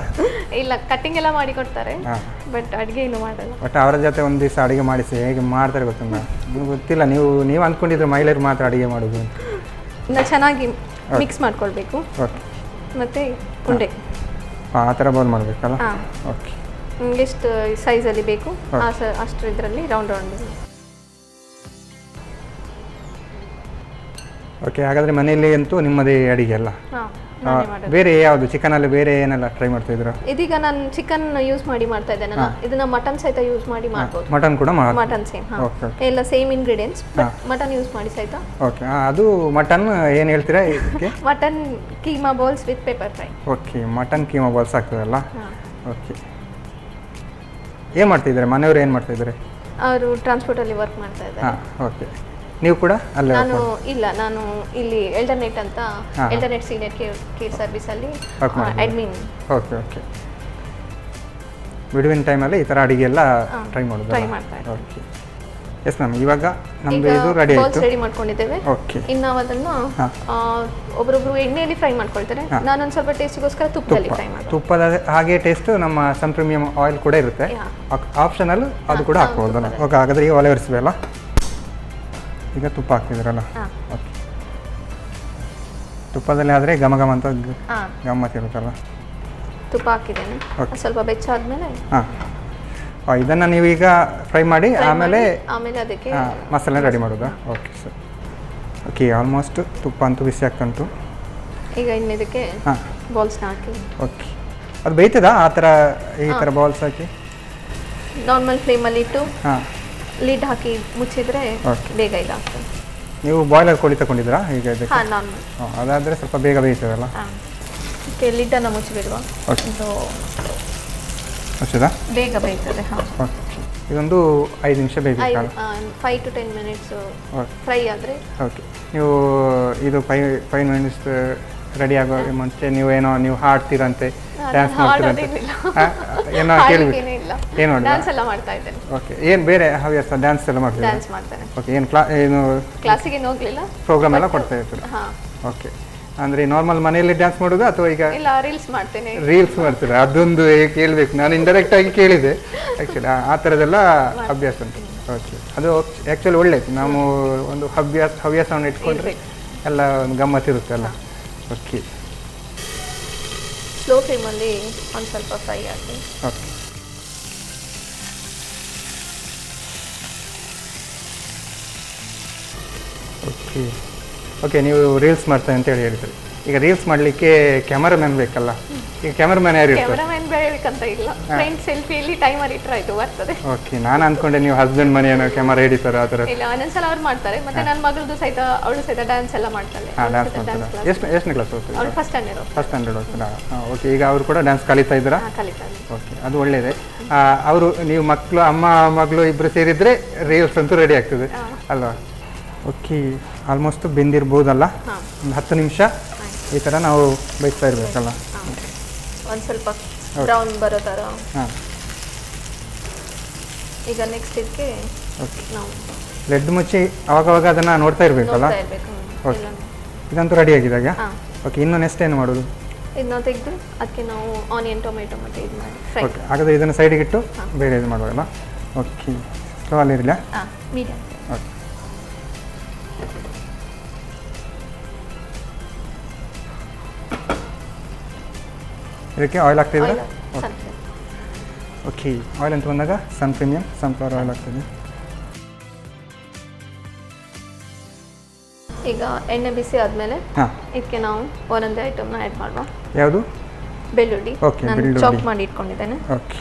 ಇಲ್ಲ, ಕಟ್ಟಿಂಗ್ ಎಲ್ಲ ಮಾಡಿ ಕೊಡ್ತಾರೆ, ಬಟ್ ಅಡುಗೆ ಏನು ಮಾಡಲ್ಲ.
ಬಟ್ ಅವರ ಜೊತೆ ಒಂದು ದಿವಸ ಅಡುಗೆ ಮಾಡಿಸಿ, ಹೇಗೆ ಮಾಡ್ತಾರೆ ಗೊತ್ತಿಲ್ಲ. ನಿಮ್ಗೆ ಗೊತ್ತಿಲ್ಲ, ನೀವು ಅಂದ್ಕೊಂಡಿದ್ರೆ ಮಹಿಳೆಯರು ಮಾತ್ರ ಅಡುಗೆ ಮಾಡೋದು ಅಂತ.
ಇನ್ನು ಚೆನ್ನಾಗಿ ಮಿಕ್ಸ್ ಮಾಡ್ಕೊಳ್ಬೇಕು.
ಓಕೆ,
ಮತ್ತು ಉಂಡೆ
ಆ ಥರ ಬೌಲ್ ಮಾಡಬೇಕಲ್ಲ? ಓಕೆ,
ನಿಮ್ಗೆ ಎಷ್ಟು ಸೈಜಲ್ಲಿ ಬೇಕು ಅಷ್ಟು ಇದರಲ್ಲಿ ರೌಂಡ್
ಓಕೆ, ಹಾಗಾದರೆ ಮನೆಯಲ್ಲಿ ಅಂತೂ ನಿಮ್ಮದೇ ಅಡುಗೆ ಅಲ್ಲ? ಬೇರೆ ಯಾವುದು ಚಿಕನಲ್ಲಿ ಬೇರೆ ಏನೆಲ್ಲ ಟ್ರೈ ಮಾಡ್ತಾ ಇದ್ರು?
ಇದೀಗ ನಾನು ಚಿಕನ್ ಯೂಸ್ ಮಾಡಿ ಮಾಡ್ತಾ ಇದ್ದೇನೆ. ಇದನ್ನ ಮಟನ್ ಸಹಿತ ಯೂಸ್ ಮಾಡಿ ಮಾಡ್ಬೋದು.
ಮಟನ್ ಕೂಡ
ಮಟನ್ ಸೇಮ್, ಎಲ್ಲ ಸೇಮ್ ಇಂಗ್ರೀಡಿಯೆಂಟ್ಸ್, ಮಟನ್ ಯೂಸ್ ಮಾಡಿ ಸಹಿತ.
ಓಕೆ, ಅದು ಮಟನ್ ಏನು ಹೇಳ್ತೀರಾ ಇದಕ್ಕೆ?
Mutton keema balls with pepper fry.
Okay, mutton keema balls ಆಗ್ತದಲ್ಲ? ಓಕೆ, ಏನು ಮಾಡ್ತಿದ್ದಾರೆ ಮನೆಯವರು? ಏನು ಮಾಡ್ತಿದ್ದಾರೆ
ಅವರು? ಟ್ರಾನ್ಸ್ಪೋರ್ಟಲ್ಲಿ ವರ್ಕ್ ಮಾಡ್ತಾ ಇದ್ದಾರೆ.
ಹಾಂ, ಓಕೆ. ನೀವು ಕೂಡ ಅಲ್ಲೇ?
ನಾನು ಇಲ್ಲಿ ಎಲ್ಡರ್ನೆಟ್ ಅಂತ, ಎಲ್ಡರ್ನೆಟ್ ಸೀನಿಯರ್ ಕೇರ್ ಸರ್ವಿಸಲ್ಲಿ ಅಡ್ಮಿನ್.
ಓಕೆ ಓಕೆ, ಬಿಡುವಿನ ಟೈಮಲ್ಲಿ ಈ ಥರ ಅಡುಗೆ ಎಲ್ಲ ಟ್ರೈ ಮಾಡೋದು?
ಮಾಡ್ತಾ ಇದ್ದೀನಿ.
ಓಕೆ, ಎಸ್ ಮ್ಯಾಮ್, ಇವಾಗ ನಮ್ಮದು ಇದು ರೆಡಿ ಆಯಿತು.
ರೆಡಿ ಮಾಡ್ಕೊಂಡಿದ್ದೇವೆ.
ಓಕೆ.
ಇನ್ನು ನಾವು ಅದನ್ನು ಒಬ್ಬರೊಬ್ರು ಎಣ್ಣೆಯಲ್ಲಿ ಫ್ರೈ ಮಾಡ್ಕೊಳ್ತಾರೆ, ನಾನೊಂದು ಸ್ವಲ್ಪ ಟೇಸ್ಟಿಗೋಸ್ಕರ ತುಪ್ಪದಲ್ಲಿ ಫ್ರೈ ಮಾಡ್ತೀನಿ.
ತುಪ್ಪದ ಹಾಗೆ ಟೇಸ್ಟ್ ನಮ್ಮ ಸನ್ ಪ್ರೀಮಿಯಂ ಆಯಿಲ್ ಕೂಡ ಇರುತ್ತೆ, ಆಪ್ಷನಲ್, ಅದು ಕೂಡ ಹಾಕ್ಬೋದಲ್ಲ. ಓಕೆ, ಹಾಗಾದರೆ ಈಗ ಒಲೆ ಒರೆಸ್ಬೇಕಲ್ಲ, ಈಗ ತುಪ್ಪ ಹಾಕ್ತಿದ್ರಲ್ಲ. ಓಕೆ, ತುಪ್ಪದಲ್ಲಿ ಆದರೆ ಘಮ ಘಮ ಅಂತ ಗಮ್ಮತ್ತಿರುತ್ತಲ್ಲ.
ತುಪ್ಪ ಹಾಕಿದ್ದೇನೆ, ಸ್ವಲ್ಪ ಬೆಚ್ಚಾದ್ಮೇಲೆ
ಇದನ್ನು ನೀವು ಈಗ ಫ್ರೈ ಮಾಡಿ ಆಮೇಲೆ
ಅದಕ್ಕೆ
ಮಸಾಲೆ ರೆಡಿ ಮಾಡೋದಾ? Okay sir. ಓಕೆ, ಆಲ್ಮೋಸ್ಟ್ ತುಪ್ಪ ಅಂತೂ ಬಿಸಿ ಆಗ್ತಂಟು.
ಈಗ ಇನ್ನು ಇದಕ್ಕೆ ಬಾಲ್ಸ್ನ ಹಾಕಿ.
ಓಕೆ, ಅದು ಬೇಯ್ತದಾ ಆ ಥರ ಈ ಥರ ಬಾಲ್ಸ್ ಹಾಕಿ?
ನಾರ್ಮಲ್ ಫ್ಲೇಮಲ್ಲಿ ಇಟ್ಟು ಲಿಡ್ ಹಾಕಿ ಮುಚ್ಚಿದ್ರೆ ಬೇಗ ಇದಾಗ್ತದೆ.
ನೀವು ಬಾಯ್ಲರ್ ಕೋಳಿ ತಗೊಂಡಿದ್ದೀರಾ ಈಗ ಇದಕ್ಕೆ?
ಹಾಂ, ನಾರ್ಮಲ್.
ಅದಾದರೆ ಸ್ವಲ್ಪ ಬೇಗ ಬೇಯ್ತದಲ್ಲ.
ಓಕೆ, ಲಿಡ್ಡನ್ನು ಮುಚ್ಚಿಬಿಡುವ.
ಮುಚ್ಚದಾ?
ಬೇಗ ಬೇಯ್ತದೆ. ಹಾಂ,
ಓಕೆ. ಇದೊಂದು 5 ನಿಮಿಷ ಬೇಯಬೇಕಲ್ಲ?
5 to 10 minutes ಫ್ರೈ ಆದರೆ.
ಓಕೆ, ನೀವು ಇದು 5 minutes ರೆಡಿ ಆಗೋ ಮುಂಚೆ ನೀವು ಹಾಡ್ತೀರಂತೆ, ಡ್ಯಾನ್ಸ್ ಮಾಡ್ತೀರಂತೆ, ಏನೋ ಕೇಳಿಬಿಟ್ಟು ಏನು
ಡ್ಯಾನ್ಸ್ ಎಲ್ಲ ಮಾಡ್ತಾ ಇದ್ದೇನೆ.
ಓಕೆ, ಏನು ಬೇರೆ ಹವ್ಯಾಸ? ಡ್ಯಾನ್ಸ್ ಎಲ್ಲ ಮಾಡ್ತೀವಿ?
ಡ್ಯಾನ್ಸ್ ಮಾಡ್ತೇನೆ.
ಓಕೆ, ಏನು
ಕ್ಲಾಸಿಗೆ ಹೋಗಲಿಲ್ಲ,
ಪ್ರೋಗ್ರಾಮ್ ಎಲ್ಲ ಕೊಡ್ತಾ ಇರ್ತೀರಿ?
ಹಾಂ.
ಓಕೆ, ಅಂದರೆ ನಾರ್ಮಲ್ ಮನೆಯಲ್ಲಿ ಡ್ಯಾನ್ಸ್ ಮಾಡೋದು ಅಥವಾ ಈಗ?
ಇಲ್ಲ, ರೀಲ್ಸ್ ಮಾಡ್ತೇನೆ.
ರೀಲ್ಸ್ ಮಾಡ್ತೀರಾ? ಅದೊಂದು ಕೇಳಬೇಕು, ನಾನು ಇಂಡೈರೆಕ್ಟ್ ಆಗಿ ಕೇಳಿದೆ. ಆ್ಯಕ್ಚುಲಿ ಆ ಥರದ್ದೆಲ್ಲ ಅಭ್ಯಾಸ ಉಂಟು. ಓಕೆ, ಅದು ಆ್ಯಕ್ಚುಲಿ ಒಳ್ಳೇದು. ನಾವು ಒಂದು ಹವ್ಯಾಸವನ್ನು ಇಟ್ಕೊಂಡ್ರೆ ಎಲ್ಲ ಒಂದು ಗಮ್ಮತ್ತಿರುತ್ತೆ ಅಲ್ಲ. ಓಕೆ,
ಸ್ಲೋ ಫ್ಲೇಮಲ್ಲಿ ಒಂದು ಸ್ವಲ್ಪ ಫ್ರೈ ಆಗಿ.
Okay, okay. ಓಕೆ, ನೀವು ರೀಲ್ಸ್ ಮಾಡ್ತಾರೆ ಅಂತೇಳಿ ಹೇಳಿದ್ರಿ. ಈಗ ರೀಲ್ಸ್ ಮಾಡಲಿಕ್ಕೆ ಕ್ಯಾಮರಾಮ್ಯಾನ್ ಬೇಕಲ್ಲ, ಈಗ ಕ್ಯಾಮರಾಮ್ಯಾನ್ ಯಾರು ಇರ್ತಾರೆ?
ಕ್ಯಾಮರಾಮ್ಯಾನ್ ಬೇಕಂತ ಇಲ್ಲ, ಫ್ರೆಂಡ್ ಸೆಲ್ಫಿಯಲ್ಲಿ ಟೈಮರ್ ಇಟ್ಟರೆ ಆಯಿತು, ಬರ್ತದೆ.
ಓಕೆ, ನಾನು ಅಂದ್ಕೊಂಡೆ ನೀವು ಹಸ್ಬೆಂಡ್ ಮನೆಯೇನೋ ಕ್ಯಾಮರಾ ಹಿಡಿತಾರೆ ಆ ಥರ.
ಇಲ್ಲ, ಒಂದೊಂದ್ಸಲ ಅವ್ರು ಮಾಡ್ತಾರೆ. ಮತ್ತೆ ನನ್ನ ಮಗಳದು ಸಹಿತ, ಅವಳು ಸಹಿತ ಡ್ಯಾನ್ಸ್ ಎಲ್ಲ ಮಾಡ್ತಾಳೆ.
ಡ್ಯಾನ್ಸ್ ಮಾಡ್ತಾರೆ. ಎಷ್ಟನೇ ಕ್ಲಾಸ್ ಓದ್ತಾರೆ?
ಅವಳು ಫಸ್ಟ್ ಸ್ಟ್ಯಾಂಡರ್ಡ್
ಓದ್ತಾರಾ? ಓಕೆ, ಈಗ ಅವರು ಕೂಡ ಡ್ಯಾನ್ಸ್ ಕಲಿತಾ ಇದ್ದೀರಾ?
ಕಲಿತಾರೆ.
ಓಕೆ, ಅದು ಒಳ್ಳೆಯದೇ. ಅವರು ನೀವು ಮಕ್ಕಳು, ಅಮ್ಮ ಮಗಳು ಇಬ್ಬರು ಸೇರಿದರೆ ರೀಲ್ಸ್ ಅಂತೂ ರೆಡಿ ಆಗ್ತದೆ ಅಲ್ವಾ? ಓಕೆ, ಆಲ್ಮೋಸ್ಟ್ ಬೆಂದಿರ್ಬೋದಲ್ಲ. ಒಂದು 10 ನಿಮಿಷ ಈ ಥರ ನಾವು ಬೇಯಿಸ್ತಾ ಇರಬೇಕಲ್ಲ.
ಒಂದು ಸ್ವಲ್ಪ ಬ್ರೌನ್ ಬರೋ ಥರ.
ಹಾಂ,
ಈಗ ನೆಕ್ಸ್ಟ್ ಇದಕ್ಕೆ ನಾವು
ಲೆಡ್ ಮುಚ್ಚಿ ಅವಾಗವಾಗ ಅದನ್ನು ನೋಡ್ತಾ ಇರಬೇಕಲ್ಲ. ಓಕೆ, ಇದಂತೂ ರೆಡಿ ಆಗಿದಾಗ. ಓಕೆ, ಇನ್ನು ನೆಕ್ಸ್ಟ್ ಏನು ಮಾಡೋದು?
ಇದನ್ನ ತೆಗೆದು ಅದಕ್ಕೆ ನಾವು ಆನಿಯನ್, ಟೊಮೆಟೊ ಮತ್ತು ಇದು ಮಾಡಿ ಫ್ರೈ.
ಓಕೆ, ಹಾಗಾದರೆ ಇದನ್ನು ಸೈಡಿಗೆ ಇಟ್ಟು ಬೇರೆ ಇದು ಮಾಡುವಲ್ಲ. ಓಕೆ, ಸ್ಟವ್ ಅಲ್ಲಿ ಇರಲಿಲ್ಲ?
ಮೀಡಿಯಮ್.
ಓಕೆ, ಇದಕ್ಕೆ ಆಯಿಲ್ ಆಗ್ತಿದೆ. ಓಕೆ, ಆಯಿಲ್ ಅಂತ ಬಂದಾಗ ಸನ್ ಪ್ರೀಮಿಯಂ ಸನ್ಫ್ಲವರ್ ಆಯಿಲ್ ಆಗ್ತದೆ.
ಈಗ ಎಣ್ಣೆ ಬಿಸಿ ಆದಮೇಲೆ ಇದಕ್ಕೆ ನಾವು ಒಂದೊಂದೇ ಐಟಮ್ನ ಆ್ಯಡ್ ಮಾಡುವ.
ಯಾವುದು?
ಬೆಳ್ಳುಳ್ಳಿ.
ಓಕೆ,
ನಾನು ಚಾಪ್ ಮಾಡಿ ಇಟ್ಕೊಂಡಿದ್ದೇನೆ.
ಓಕೆ,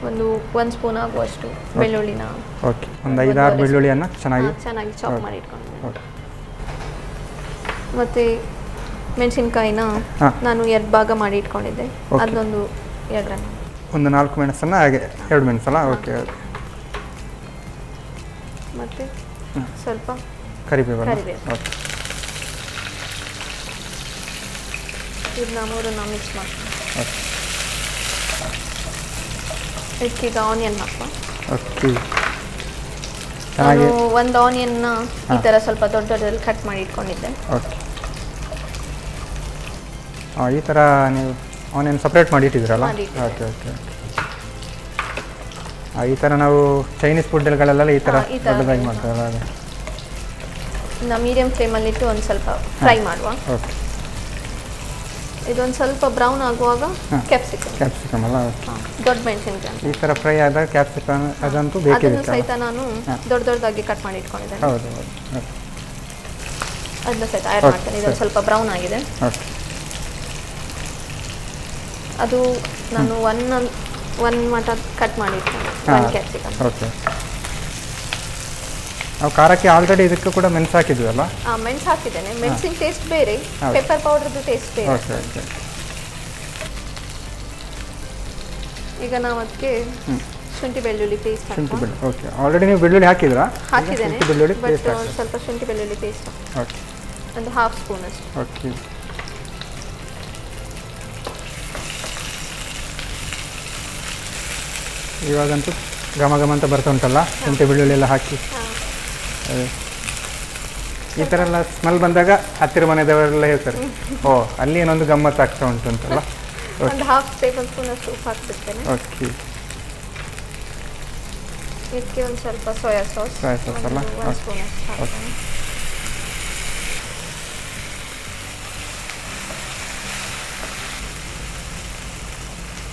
ಒಂದು 1 ಸ್ಪೂನ್ ಆಗುವಷ್ಟು ಬೆಳ್ಳುಳ್ಳಿನ.
ಓಕೆ, ಒಂದು 5-6 ಬೆಳ್ಳುಳ್ಳಿಯನ್ನು ಚೆನ್ನಾಗಿ
ಚಾಪ್ ಮಾಡಿ ಇಟ್ಕೊಂಡಿದ್ದೇನೆ. ಮತ್ತು ಮೆಣಸಿನ್ಕಾಯಿನ ನಾನು 2 ಭಾಗ ಮಾಡಿ ಇಟ್ಕೊಂಡಿದ್ದೆ, ಅದೊಂದು 2
ಒಂದು 4 ಮೆಣಸನ್ನು ಹಾಗೆ 2 ಮೆಣಸಲ್ಲ. ಓಕೆ,
ಮತ್ತು ಸ್ವಲ್ಪ
ಕರಿಬೇವು.
ಓಕೆ, ಇದನ್ನ 3 ಮಿಕ್ಸ್ ಮಾಡ್ತೀನಿ.
ಓಕೆ,
ಇದಕ್ಕೀಗ ಆನಿಯನ್ ಹಾಕುವ.
ಓಕೆ,
ನಾನು ಒಂದು ಆನಿಯನ್ನ ಈ ಥರ ಸ್ವಲ್ಪ ದೊಡ್ಡದಲ್ಲಿ ಕಟ್ ಮಾಡಿ ಇಟ್ಕೊಂಡಿದ್ದೆ.
ಓಕೆ, ಈ ಥರ ನೀವು ಆನಿಯನ್ ಸಪ್ರೇಟ್ ಮಾಡಿ ಇಟ್ಟಿದ್ದೀರಲ್ಲ? Okay, okay. ಈ ಥರ ನಾವು ಚೈನೀಸ್ ಫುಡ್ಗಳೆಲ್ಲ ಈ ಥರ ದೊಡ್ಡದಾಗಿ ಮಾಡ್ತಾರಲ್ಲ, ಅದು
ನಾವು ಮೀಡಿಯಂ ಫ್ಲೇಮಲ್ಲಿಟ್ಟು ಒಂದು ಸ್ವಲ್ಪ ಫ್ರೈ ಮಾಡುವ.
ಓಕೆ,
ಇದೊಂದು ಸ್ವಲ್ಪ ಬ್ರೌನ್ ಆಗುವಾಗ ಕ್ಯಾಪ್ಸಿಕಮ್
ಅಲ್ಲ?
ದೊಡ್ಡ ಮೆಣಸಿನಕಾಯಿ
ಈ ಥರ ಫ್ರೈ ಆದಾಗ ಕ್ಯಾಪ್ಸಿಕಮ್ ಅದಂತೂ ಬೇಕಿದೆ
ಸಹಿತ ನಾನು ದೊಡ್ಡದಾಗಿ ಕಟ್ ಮಾಡಿ ಇಟ್ಕೊಂಡಿದ್ದೇನೆ.
ಹೌದು,
ಅದನ್ನ ಸಹಿತ ಆ್ಯಡ್ ಮಾಡ್ತೇನೆ. ಇದೊಂದು ಸ್ವಲ್ಪ ಬ್ರೌನ್ ಆಗಿದೆ.
ಓಕೆ,
ಅದು ನಾನು ಒನ್ ಮಟ ಕಟ್ ಮಾಡಿ ಇಟ್ಕೊಂಡು 1 ಕ್ಯಾಪ್ಸಿಕಮ್.
ಓಕೆ, ನಾವು ಖಾರಕ್ಕೆ ಆಲ್ರೆಡಿ ಇದಕ್ಕೂ ಕೂಡ ಮೆಣಸು ಹಾಕಿದ್ವಲ್ಲ?
ಮೆಣಸು ಹಾಕಿದ್ದೇನೆ. ಮೆಣಸಿನ ಟೇಸ್ಟ್ ಬೇರೆ, ಪೆಪ್ಪರ್ ಪೌಡರ್ದು ಟೇಸ್ಟ್ ಬೇರೆ.
Okay, okay.
ಈಗ ನಾವು ಅದಕ್ಕೆ ಶುಂಠಿ ಬೆಳ್ಳುಳ್ಳಿ ಪೇಸ್ಟ್ ಹಾಕ್ತೀವಿ.
ಓಕೆ, ಆಲ್ರೆಡಿ ನೀವು ಬೆಳ್ಳುಳ್ಳಿ ಹಾಕಿದ್ರಾ?
ಹಾಕಿದ್ದೇನೆ,
ಬೆಳ್ಳುಳ್ಳಿ
ಬಟ್
ಪೇಸ್ಟ್
ಸ್ವಲ್ಪ ಶುಂಠಿ ಬೆಳ್ಳುಳ್ಳಿ ಪೇಸ್ಟ್.
ಓಕೆ,
ಒಂದು 1/2 ಸ್ಪೂನ್ ಅಷ್ಟು.
ಓಕೆ, ಇವಾಗಂತೂ ಘಮ ಘಮ ಅಂತ ಬರ್ತಾ ಉಂಟಲ್ಲ, ಶುಂಠಿ ಬೆಳ್ಳುಳ್ಳಿ ಎಲ್ಲ ಹಾಕಿ. ಈ ಥರ ಎಲ್ಲ ಸ್ಮೆಲ್ ಬಂದಾಗ ಹತ್ತಿರ ಮನೆಯವರೆಲ್ಲ ಹೇಳ್ತಾರೆ, ಓ ಅಲ್ಲಿ ಏನೊಂದು ಗಮ್ಮತ್ತು ಆಗ್ತಾ ಉಂಟು ಅಂತಲ್ಲ.
ಒಂದು ಹಾಫ್ ಟೇಬಲ್ ಸ್ಪೂನ್ ಅಷ್ಟು ಉಪ್ಪು ಹಾಕ್ಬಿಡ್ತೇನೆ.
ಓಕೆ,
ಇದಕ್ಕೆ ಒಂದು ಸ್ವಲ್ಪ ಸೋಯಾ ಸಾಸ್
ಅಲ್ಲ,
ಒಂದು ಸ್ಪೂನ್ ಅಷ್ಟು ಹಾಕ್ತೇನೆ.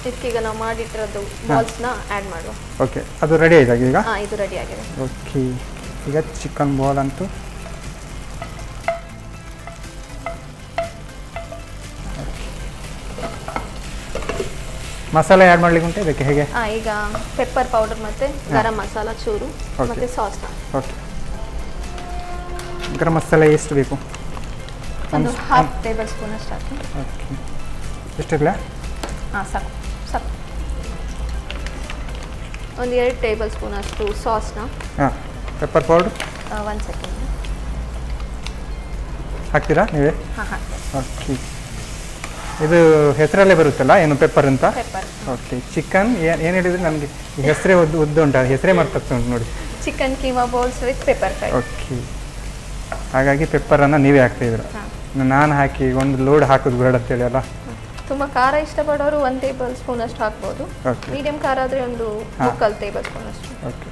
ಇದಕ್ಕೀಗ ನಾವು ಮಾಡಿಟ್ಟಿರೋದು ಬಾಲ್ಸ್ನ ಆ್ಯಡ್ ಮಾಡುವ.
ಓಕೆ, ಅದು ರೆಡಿ ಆಗಿದೆ ಈಗ?
ಹಾಂ, ಇದು ರೆಡಿ ಆಗಿದೆ.
ಓಕೆ, ಈಗ ಚಿಕನ್ ಬಾಲ್ ಅಂತೂ ಮಸಾಲೆ ಆ್ಯಡ್ ಮಾಡ್ಲಿಕ್ಕೆ ಉಂಟು ಇದಕ್ಕೆ, ಹೇಗೆ?
ಹಾಂ, ಈಗ ಪೆಪ್ಪರ್ ಪೌಡರ್ ಮತ್ತು ಗರಂ ಮಸಾಲ ಚೂರು ಮತ್ತು ಸಾಸ್ನ.
ಓಕೆ, ಗರಂ ಮಸಾಲೆ ಎಷ್ಟು ಬೇಕು?
ಒಂದು ಹಾಫ್ ಟೇಬಲ್ ಸ್ಪೂನ್ ಅಷ್ಟು ಹಾಕಿ.
ಓಕೆ, ಎಷ್ಟಿರಲ್ಲ?
ಹಾಂ, ಸಾಕು ಸಾಕು. ಒಂದು 2 ಟೇಬಲ್ ಸ್ಪೂನ್ ಅಷ್ಟು ಸಾಸ್ನ.
ಹಾಂ, ಪೆಪ್ಪರ್ ಪೌಡರ್
1 ಸೆಕೆಂಡ್
ಹಾಕ್ತೀರಾ ನೀವೇ?
ಹಾಂ, ಹಾಕ್ತೇನೆ.
ಓಕೆ, ಇದು ಹೆಸರಲ್ಲೇ ಬರುತ್ತಲ್ಲ ಏನು ಪೆಪ್ಪರ್ ಅಂತ?
ಪೆಪ್ಪರ್.
ಓಕೆ, ಚಿಕನ್ ಏನು ಹೇಳಿದ್ರೆ ನಮಗೆ ಹೆಸರೇ ಉದ್ದು ಉಂಟು, ಹೆಸರೇ ಮರ್ತೋಗ್ತಾ ಉಂಟು ನೋಡಿ.
Chicken keema bowls with pepper fry.
Okay, ಹಾಗಾಗಿ ಪೆಪ್ಪರನ್ನು ನೀವೇ ಹಾಕ್ತಿದ್ದೀರ. ನಾನು ಹಾಕಿ ಒಂದು ಲೋಡ್ ಹಾಕೋದು ಬೇಡ ಅಂತೇಳಿ ಅಲ್ಲ.
ತುಂಬ ಖಾರ ಇಷ್ಟಪಡೋರು 1 ಟೇಬಲ್ ಸ್ಪೂನ್ ಅಷ್ಟು ಹಾಕ್ಬೋದು. ಮೀಡಿಯಂ ಖಾರ ಆದರೆ ಒಂದು 3 ಟೇಬಲ್ ಸ್ಪೂನ್ ಅಷ್ಟು.
ಓಕೆ,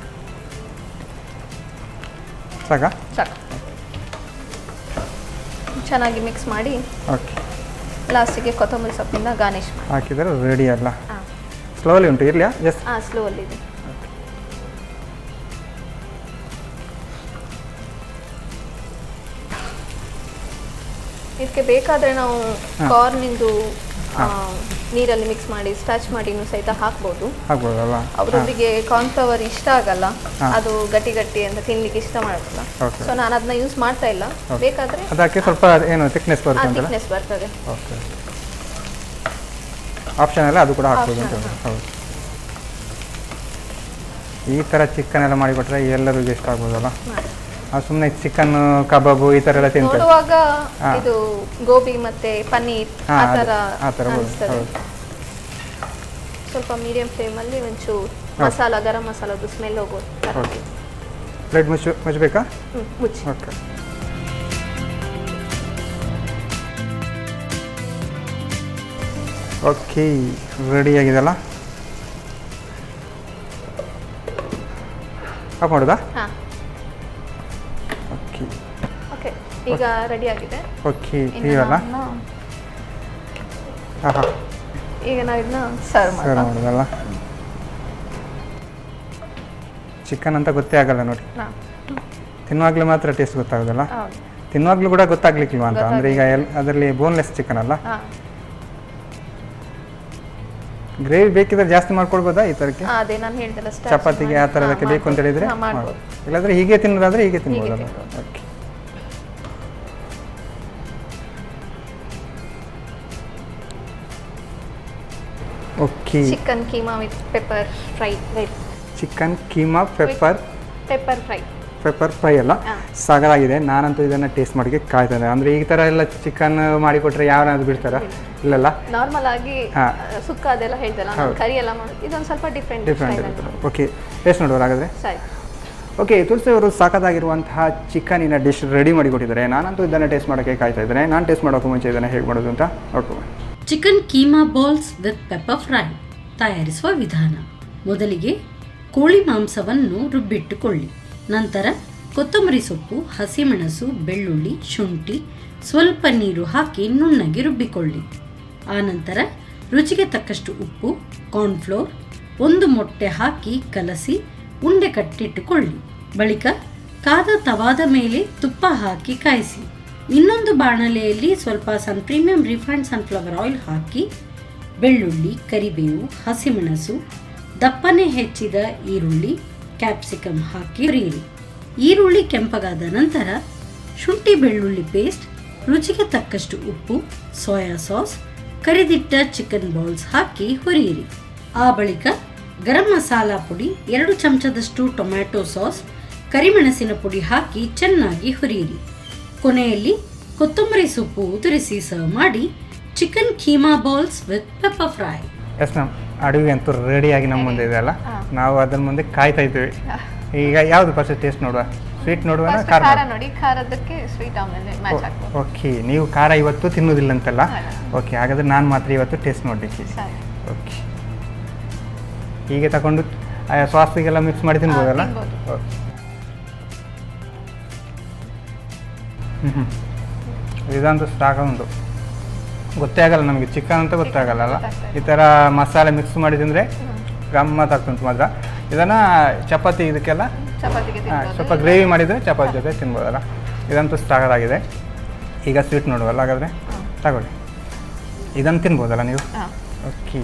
ಸಾಕಾ?
ಸಾಕು. ಚೆನ್ನಾಗಿ ಮಿಕ್ಸ್ ಮಾಡಿ
ಓಕೆ,
ಲಾಸ್ಟಿಗೆ ಕೊತ್ತಂಬರಿ ಸೊಪ್ಪಿಂದ ಗಾರ್ನಿಷ್ ಮಾಡಿ
ಹಾಕಿದರೆ ರೆಡಿ ಅಲ್ಲ.
ಹಾಂ,
ಸ್ಲೋಲಿ ಉಂಟು, ಇರಲಿಯಾ? ಎಸ್.
ಹಾಂ, ಸ್ಲೋವಲ್ಲಿದೆ. ಇದಕ್ಕೆ ಬೇಕಾದರೆ ನಾವು ಕಾರ್ನಿಂದು ನೀರಲ್ಲಿ ಮಿಕ್ಸ್ ಮಾಡಿ ಸ್ಟಾಚ್ ಮಾಡಿನೂ ಸಹಿತ ಹಾಕ್ಬೋದು.
ಹಾಕ್ಬೋದಲ್ಲ?
ಅವರೊಂದಿಗೆ ಕಾರ್ನ್ಫ್ಲವರ್ ಇಷ್ಟ ಆಗಲ್ಲ, ಅದು ಗಟ್ಟಿ ಗಟ್ಟಿ ಅಂತ ತಿನ್ಲಿಕ್ಕೆ ಇಷ್ಟ ಮಾಡಲ್ಲ. ಸೊ ನಾನು ಅದನ್ನ ಯೂಸ್ ಮಾಡ್ತಾ ಇಲ್ಲ. ಬೇಕಾದರೆ
ಅದಕ್ಕೆ ಸ್ವಲ್ಪ ಏನು ಥಿಕ್ನೆಸ್ ಬರುತ್ತೆ?
ಥಿಕ್ನೆಸ್ ಬರ್ತದೆ.
ಓಕೆ, ಆಪ್ಷನ್ ಎಲ್ಲ ಅದು ಕೂಡ ಹಾಕ್ಬೋದು ಅಂತ. ಹೌದು, ಈ ಥರ ಚಿಕನ್ ಎಲ್ಲ ಮಾಡಿಕೊಟ್ರೆ ಎಲ್ಲರಿಗೂ ಇಷ್ಟ ಆಗ್ಬೋದಲ್ಲ. ಸುಮ್ಮನೆ ಚಿಕನ್ ಕಬಾಬು ಈ ಥರ ಎಲ್ಲ ತಿಂತಾರೆ.
ನೋಡುವಾಗ ಇದು ಗೋಬಿ ಮತ್ತೆ ಪನ್ನೀರ್ ಆ ಥರ ಅನಿಸ್ತದೆ. ಸ್ವಲ್ಪ ಮೀಡಿಯಂ ಫ್ಲೇಮಲ್ಲಿ ಒಂಚೂರು ಮಸಾಲ, ಗರಂ ಮಸಾಲದು ಸ್ಮೆಲ್ ಹೋಗೋದು.
ಪ್ಲೇಟ್ ಮುಚ್ಚಬೇಕಾ?
ಮುಚ್ಚಿ.
ಓಕೆ, ಓಕೆ, ರೆಡಿ ಆಗಿದೆಲ್ಲ. ಆಫ್ ಮಾಡೋದಾ?
ಹಾಂ,
ಓಕೆ
ಓಕೆ, ಈಗ ರೆಡಿ ಆಗಿದೆ.
ಓಕೆ, ಇದೆಯಲ್ಲ? ಹಾಂ ಹಾಂ,
ಈಗ ನಾವು ಇದನ್ನ ಸರ್ವ್
ಮಾಡೋದಲ್ಲ. ಚಿಕನ್ ಅಂತ ಗೊತ್ತೇ ಆಗಲ್ಲ ನೋಡಿ, ತಿನ್ನುವಾಗಲೂ ಮಾತ್ರ ಟೇಸ್ಟ್ ಗೊತ್ತಾಗೋದಲ್ಲ. ತಿನ್ನುವಾಗಲೂ ಕೂಡ ಗೊತ್ತಾಗ್ಲಿಕ್ಕಿಲ್ವ ಅಂತ, ಅಂದರೆ ಈಗ ಅದರಲ್ಲಿ ಬೋನ್ಲೆಸ್ ಚಿಕನ್ ಅಲ್ಲ. ಗ್ರೇವಿ ಬೇಕಿದ್ರೆ ಜಾಸ್ತಿ ಮಾಡ್ಕೊಳ್ಬೋದಾ ಈ ಥರಕ್ಕೆ?
ಅದೇ ನಾನು ಹೇಳ್ದಲ್ಲ,
ಚಪಾತಿಗೆ ಆ ಥರದಕ್ಕೆ ಬೇಕು ಅಂತ ಹೇಳಿದರೆ, ಇಲ್ಲಾಂದರೆ ಹೀಗೆ ತಿನ್ನೋದಾದರೆ ಹೀಗೆ ತಿನ್ಬೋದಲ್ಲ. Okay, okay,
chicken keema with pepper fry.
Chicken keema pepper
fry.
Pepper fry ಅಲ್ಲ, ಸಾಗರಾಗಿದೆ. ನಾನಂತೂ ಇದನ್ನು ಟೇಸ್ಟ್ ಮಾಡೋಕ್ಕೆ ಕಾಯ್ತೇನೆ. ಅಂದರೆ ಈ ಥರ ಎಲ್ಲ ಚಿಕನ್ ಮಾಡಿಕೊಟ್ರೆ ಯಾರಾದ್ರೂ ಬಿಡ್ತಾರ? ಇಲ್ಲಲ್ಲ,
ನಾರ್ಮಲ್ ಆಗಿ ಸುಕ್ಕ ಅದೆಲ್ಲ ಹೇಳ್ತಲ್ಲ, ಕರಿ ಎಲ್ಲ ಮಾಡೋದು ಇದೊಂದು ಸ್ವಲ್ಪ ಡಿಫ್ರೆಂಟ್.
ಓಕೆ, ಟೇಸ್ಟ್ ನೋಡುವ ಹಾಗಾದರೆ.
ಸರಿ.
ಓಕೆ, ತುಳಸಿ ಅವರು ಸಾಕಾಗಿರುವಂತಹ ಚಿಕನಿನ ಡಿಶ್ ರೆಡಿ ಮಾಡಿಕೊಟ್ಟಿದ್ದಾರೆ. ನಾನಂತೂ ಇದನ್ನು ಟೇಸ್ಟ್ ಮಾಡೋಕ್ಕೆ ಕಾಯ್ತಾ ಇದ್ದೇನೆ. ನಾನು ಟೇಸ್ಟ್ ಮಾಡೋಕ್ಕೂ ಮುಂಚೆ ಇದನ್ನು ಹೇಗೆ ಮಾಡೋದು ಅಂತ ನೋಡ್ಕೊಂಡು.
Chicken keema balls with pepper fry ತಯಾರಿಸುವ ವಿಧಾನ. ಮೊದಲಿಗೆ ಕೋಳಿ ಮಾಂಸವನ್ನು ರುಬ್ಬಿಟ್ಟುಕೊಳ್ಳಿ. ನಂತರ ಕೊತ್ತಂಬರಿ ಸೊಪ್ಪು, ಹಸಿಮೆಣಸು, ಬೆಳ್ಳುಳ್ಳಿ, ಶುಂಠಿ, ಸ್ವಲ್ಪ ನೀರು ಹಾಕಿ ನುಣ್ಣಗೆ ರುಬ್ಬಿಕೊಳ್ಳಿ. ಆನಂತರ ರುಚಿಗೆ ತಕ್ಕಷ್ಟು ಉಪ್ಪು, ಕಾರ್ನ್ಫ್ಲೋರ್, 1 ಮೊಟ್ಟೆ ಹಾಕಿ ಕಲಸಿ ಉಂಡೆ ಕಟ್ಟಿಟ್ಟುಕೊಳ್ಳಿ. ಬಳಿಕ ಕಾದ ತವಾದ ಮೇಲೆ ತುಪ್ಪ ಹಾಕಿ ಕಾಯಿಸಿ. ಇನ್ನೊಂದು ಬಾಣಲೆಯಲ್ಲಿ ಸ್ವಲ್ಪ ಪ್ರೀಮಿಯಂ ರಿಫೈನ್ಡ್ ಸನ್ಫ್ಲವರ್ ಆಯಿಲ್ ಹಾಕಿ ಬೆಳ್ಳುಳ್ಳಿ, ಕರಿಬೇವು, ಹಸಿಮೆಣಸು, ದಪ್ಪನೆ ಹೆಚ್ಚಿದ ಈರುಳ್ಳಿ, ಕ್ಯಾಪ್ಸಿಕಮ್ ಹಾಕಿ ಹುರಿಯಿರಿ. ಈರುಳ್ಳಿ ಕೆಂಪಗಾದ ನಂತರ ಶುಂಠಿ ಬೆಳ್ಳುಳ್ಳಿ ಪೇಸ್ಟ್, ರುಚಿಗೆ ತಕ್ಕಷ್ಟು ಉಪ್ಪು, ಸೋಯಾ ಸಾಸ್, ಕರಿದಿಟ್ಟ ಚಿಕನ್ ಬಾಲ್ಸ್ ಹಾಕಿ ಹುರಿಯಿರಿ. ಆ ಬಳಿಕ ಗರಂ ಮಸಾಲಾ ಪುಡಿ, 2 ಚಮಚದಷ್ಟು ಟೊಮ್ಯಾಟೊ ಸಾಸ್, ಕರಿಮೆಣಸಿನ ಪುಡಿ ಹಾಕಿ ಚೆನ್ನಾಗಿ ಹುರಿಯಿರಿ. ಕೊನೆಯಲ್ಲಿ ಕೊತ್ತಂಬರಿ ಸೊಪ್ಪು ಉದುರಿಸಿ ಸರ್ವ್ ಮಾಡಿ. Chicken keema balls with pepper fry.
Yes ma'am. ಅಡುಗೆ ಅಂತೂ ರೆಡಿಯಾಗಿ ನಮ್ಮ ಮುಂದೆ ಇದೆ ಅಲ್ಲ, ನಾವು ಅದರ ಮುಂದೆ ಕಾಯ್ತಾ ಇದ್ದೀವಿ. ಈಗ ಯಾವುದು ಫಸ್ಟ್ ಟೇಸ್ಟ್ ನೋಡುವ? ಸ್ವೀಟ್ ನೋಡುವ?
ಖಾರ ನೋಡಿ, ಖಾರದಕ್ಕೆ ಸ್ವೀಟ್ ಆಮೇಲೆ ಮ್ಯಾಚ್ ಆಗ್ತದೆ.
ಓಕೆ, ನೀವು ಖಾರ ಇವತ್ತು ತಿನ್ನೋದಿಲ್ಲ ಅಂತಲ್ಲ? ಓಕೆ, ಹಾಗಾದ್ರೆ ನಾನು ಮಾತ್ರ ಇವತ್ತು ಟೇಸ್ಟ್ ನೋಡಲಿಕ್ಕೆ. ಓಕೆ, ಹೀಗೆ ತಗೊಂಡು ಸಾಸಿಗೆಲ್ಲ ಮಿಕ್ಸ್ ಮಾಡಿ ತಿನ್ಬೋದಲ್ಲ? ಓಕೆ. ಇದಂತೂ ಸಾಕುಂಟು, ಗೊತ್ತೇ ಆಗಲ್ಲ ನಮಗೆ, ಚಿಕನ್ ಅಂತ ಗೊತ್ತಾಗಲ್ಲ ಅಲ್ಲ. ಈ ಥರ ಮಸಾಲೆ ಮಿಕ್ಸ್ ಮಾಡಿ ತಿಂದರೆ ಗಮ್ಮತ್ತಾಗ್ತುಂಟು ಮಾತ್ರ. ಇದನ್ನು ಚಪಾತಿ ಇದಕ್ಕೆಲ್ಲ ಸ್ವಲ್ಪ ಗ್ರೇವಿ ಮಾಡಿದರೆ ಚಪಾತಿ ಜೊತೆ ತಿನ್ಬೋದಲ್ಲ. ಇದಂತೂ ಸಾಕಾಗಿದೆ. ಈಗ ಸ್ವೀಟ್ ನೋಡುವಲ್ಲ, ಹಾಗಾದರೆ ತಗೊಳ್ಳಿ, ಇದನ್ನು ತಿನ್ಬೋದಲ್ಲ ನೀವು? ಓಕೆ,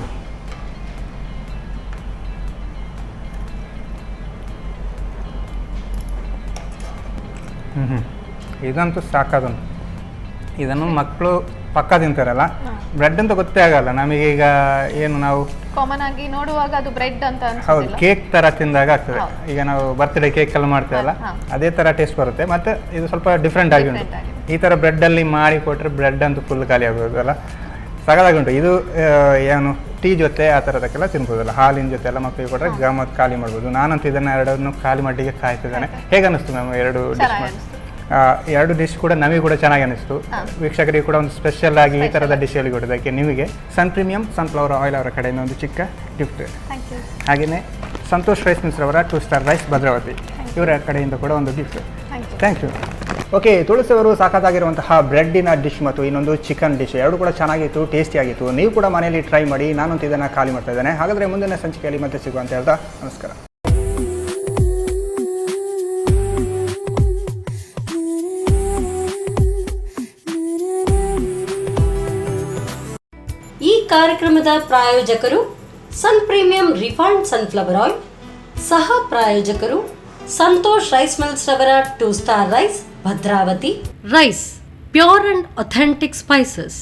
ಇದಂತೂ ಸಾಕಾದುಂಟು. ಇದನ್ನು ಮಕ್ಕಳು ಪಕ್ಕ ತಿಂತಾರಲ್ಲ. ಬ್ರೆಡ್ ಅಂತ ಗೊತ್ತೇ ಆಗಲ್ಲ ನಮಗೆ. ಈಗ ಏನು ನಾವು
ಕಾಮನ್ ಆಗಿ ನೋಡುವಾಗ ಅದು ಬ್ರೆಡ್ ಅಂತ
ಹೌದು, ಕೇಕ್ ತರ ತಿಂದಾಗ ಆಗ್ತದೆ. ಈಗ ನಾವು ಬರ್ತ್ಡೇ ಕೇಕ್ ಎಲ್ಲ ಮಾಡ್ತೇವಲ್ಲ, ಅದೇ ತರ ಟೇಸ್ಟ್ ಬರುತ್ತೆ. ಮತ್ತೆ ಇದು ಸ್ವಲ್ಪ ಡಿಫ್ರೆಂಟ್ ಆಗಿ ಉಂಟು. ಈ ತರ ಬ್ರೆಡ್ ಅಲ್ಲಿ ಮಾಡಿ ಕೊಟ್ಟರೆ ಬ್ರೆಡ್ ಅಂತೂ ಫುಲ್ ಖಾಲಿ ಆಗ್ಬೋದಲ್ಲ. ಸಗದಾಗಿ ಉಂಟು ಇದು. ಏನು ಟೀ ಜೊತೆ ಆ ಥರದಕ್ಕೆಲ್ಲ ತಿನ್ಬೋದಲ್ಲ, ಹಾಲಿನ ಜೊತೆ ಎಲ್ಲ ಮಕ್ಕಳಿಗೆ ಕೊಟ್ಟರೆ ಗಮ್ಮತ್ ಖಾಲಿ ಮಾಡ್ಬೋದು. ನಾನಂತೂ ಇದನ್ನು ಎರಡನ್ನು ಖಾಲಿ ಮಾಡಲಿಕ್ಕೆ ಕಾಯ್ತಿದ್ದೇನೆ. ಹೇಗೆ ಅನ್ನಿಸ್ತು ಮ್ಯಾಮ್ ಎರಡು ಡಿಶ್ ಕೂಡ ನಮಗೆ ಕೂಡ ಚೆನ್ನಾಗಿ ಅನಿಸ್ತು. ವೀಕ್ಷಕರಿಗೆ ಕೂಡ ಒಂದು ಸ್ಪೆಷಲ್ ಆಗಿ ಈ ಥರದ ಡಿಶ್ ಹೇಳಿಕೊಡೋದಕ್ಕೆ ನಿಮಗೆ ಸನ್ ಪ್ರೀಮಿಯಂ ಸನ್ಫ್ಲವರ್ ಆಯಿಲ್ ಅವರ ಕಡೆಯಿಂದ ಒಂದು ಚಿಕ್ಕ ಗಿಫ್ಟ್. ಹಾಗೆಯೇ ಸಂತೋಷ್ ರೈಸ್ ಮಿಲ್ಸ್ ಅವರ 2 ಸ್ಟಾರ್ ರೈಸ್ ಭದ್ರಾವತಿ ಇವರ ಕಡೆಯಿಂದ ಕೂಡ ಒಂದು gift. Thank you. Okay, Tulasi ಅವರು ಸಾಕಾಗಿರುವಂತಹ ಬ್ರೆಡ್ಡಿನ ಡಿಶ್ ಮತ್ತು ಇನ್ನೊಂದು ಚಿಕನ್ ಡಿಶ್ ಎರಡು ಕೂಡ ಚೆನ್ನಾಗಿತ್ತು, ಟೇಸ್ಟಿಯಾಗಿತ್ತು. ನೀವು ಕೂಡ ಮನೆಯಲ್ಲಿ ಟ್ರೈ ಮಾಡಿ. ನಾನಂತೂ ಇದನ್ನು ಖಾಲಿ ಮಾಡ್ತಾ ಇದ್ದೇನೆ. ಹಾಗಾದರೆ ಮುಂದಿನ ಸಂಚಿಕೆಯಲ್ಲಿ ಮತ್ತೆ ಸಿಗುವ ಅಂತ ಹೇಳ್ತಾ ನಮಸ್ಕಾರ.
ಈ ಕಾರ್ಯಕ್ರಮದ ಪ್ರಾಯೋಜಕರು Sun premium refined sunflower oil, ಸಹ ಪ್ರಾಯೋಜಕರು ಸಂತೋಷ್ ರೈಸ್ ಮಿಲ್ಸ್ ರವರ 2 star rice Bhadravati. Rice pure and authentic spices.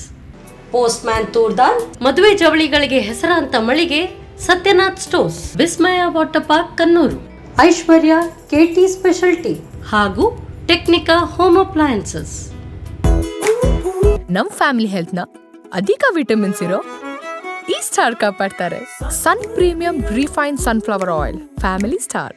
Postman ತೂರ್ದಾಲ್, ಮದುವೆ ಜವಳಿಗಳಿಗೆ ಹೆಸರಾಂತ ಮಳಿಗೆ Satyanath stores, Vismaya water park Kannur, Aishwarya KT speciality ಹಾಗೂ ಟೆಕ್ನಿಕಾ ಹೋಮ್ ಅಪ್ಲಯನ್ಸಸ್.
ನಮ್ ಫ್ಯಾಮಿಲಿ ಹೆಲ್ತ್ ನ ಅಧಿಕ ವಿಟಮಿನ್ಸ್ ಇರೋ ಈ ಸ್ಟಾರ್ ಕಾಪಾಡ್ತಾರೆ. Sun premium refined sunflower oil, family star.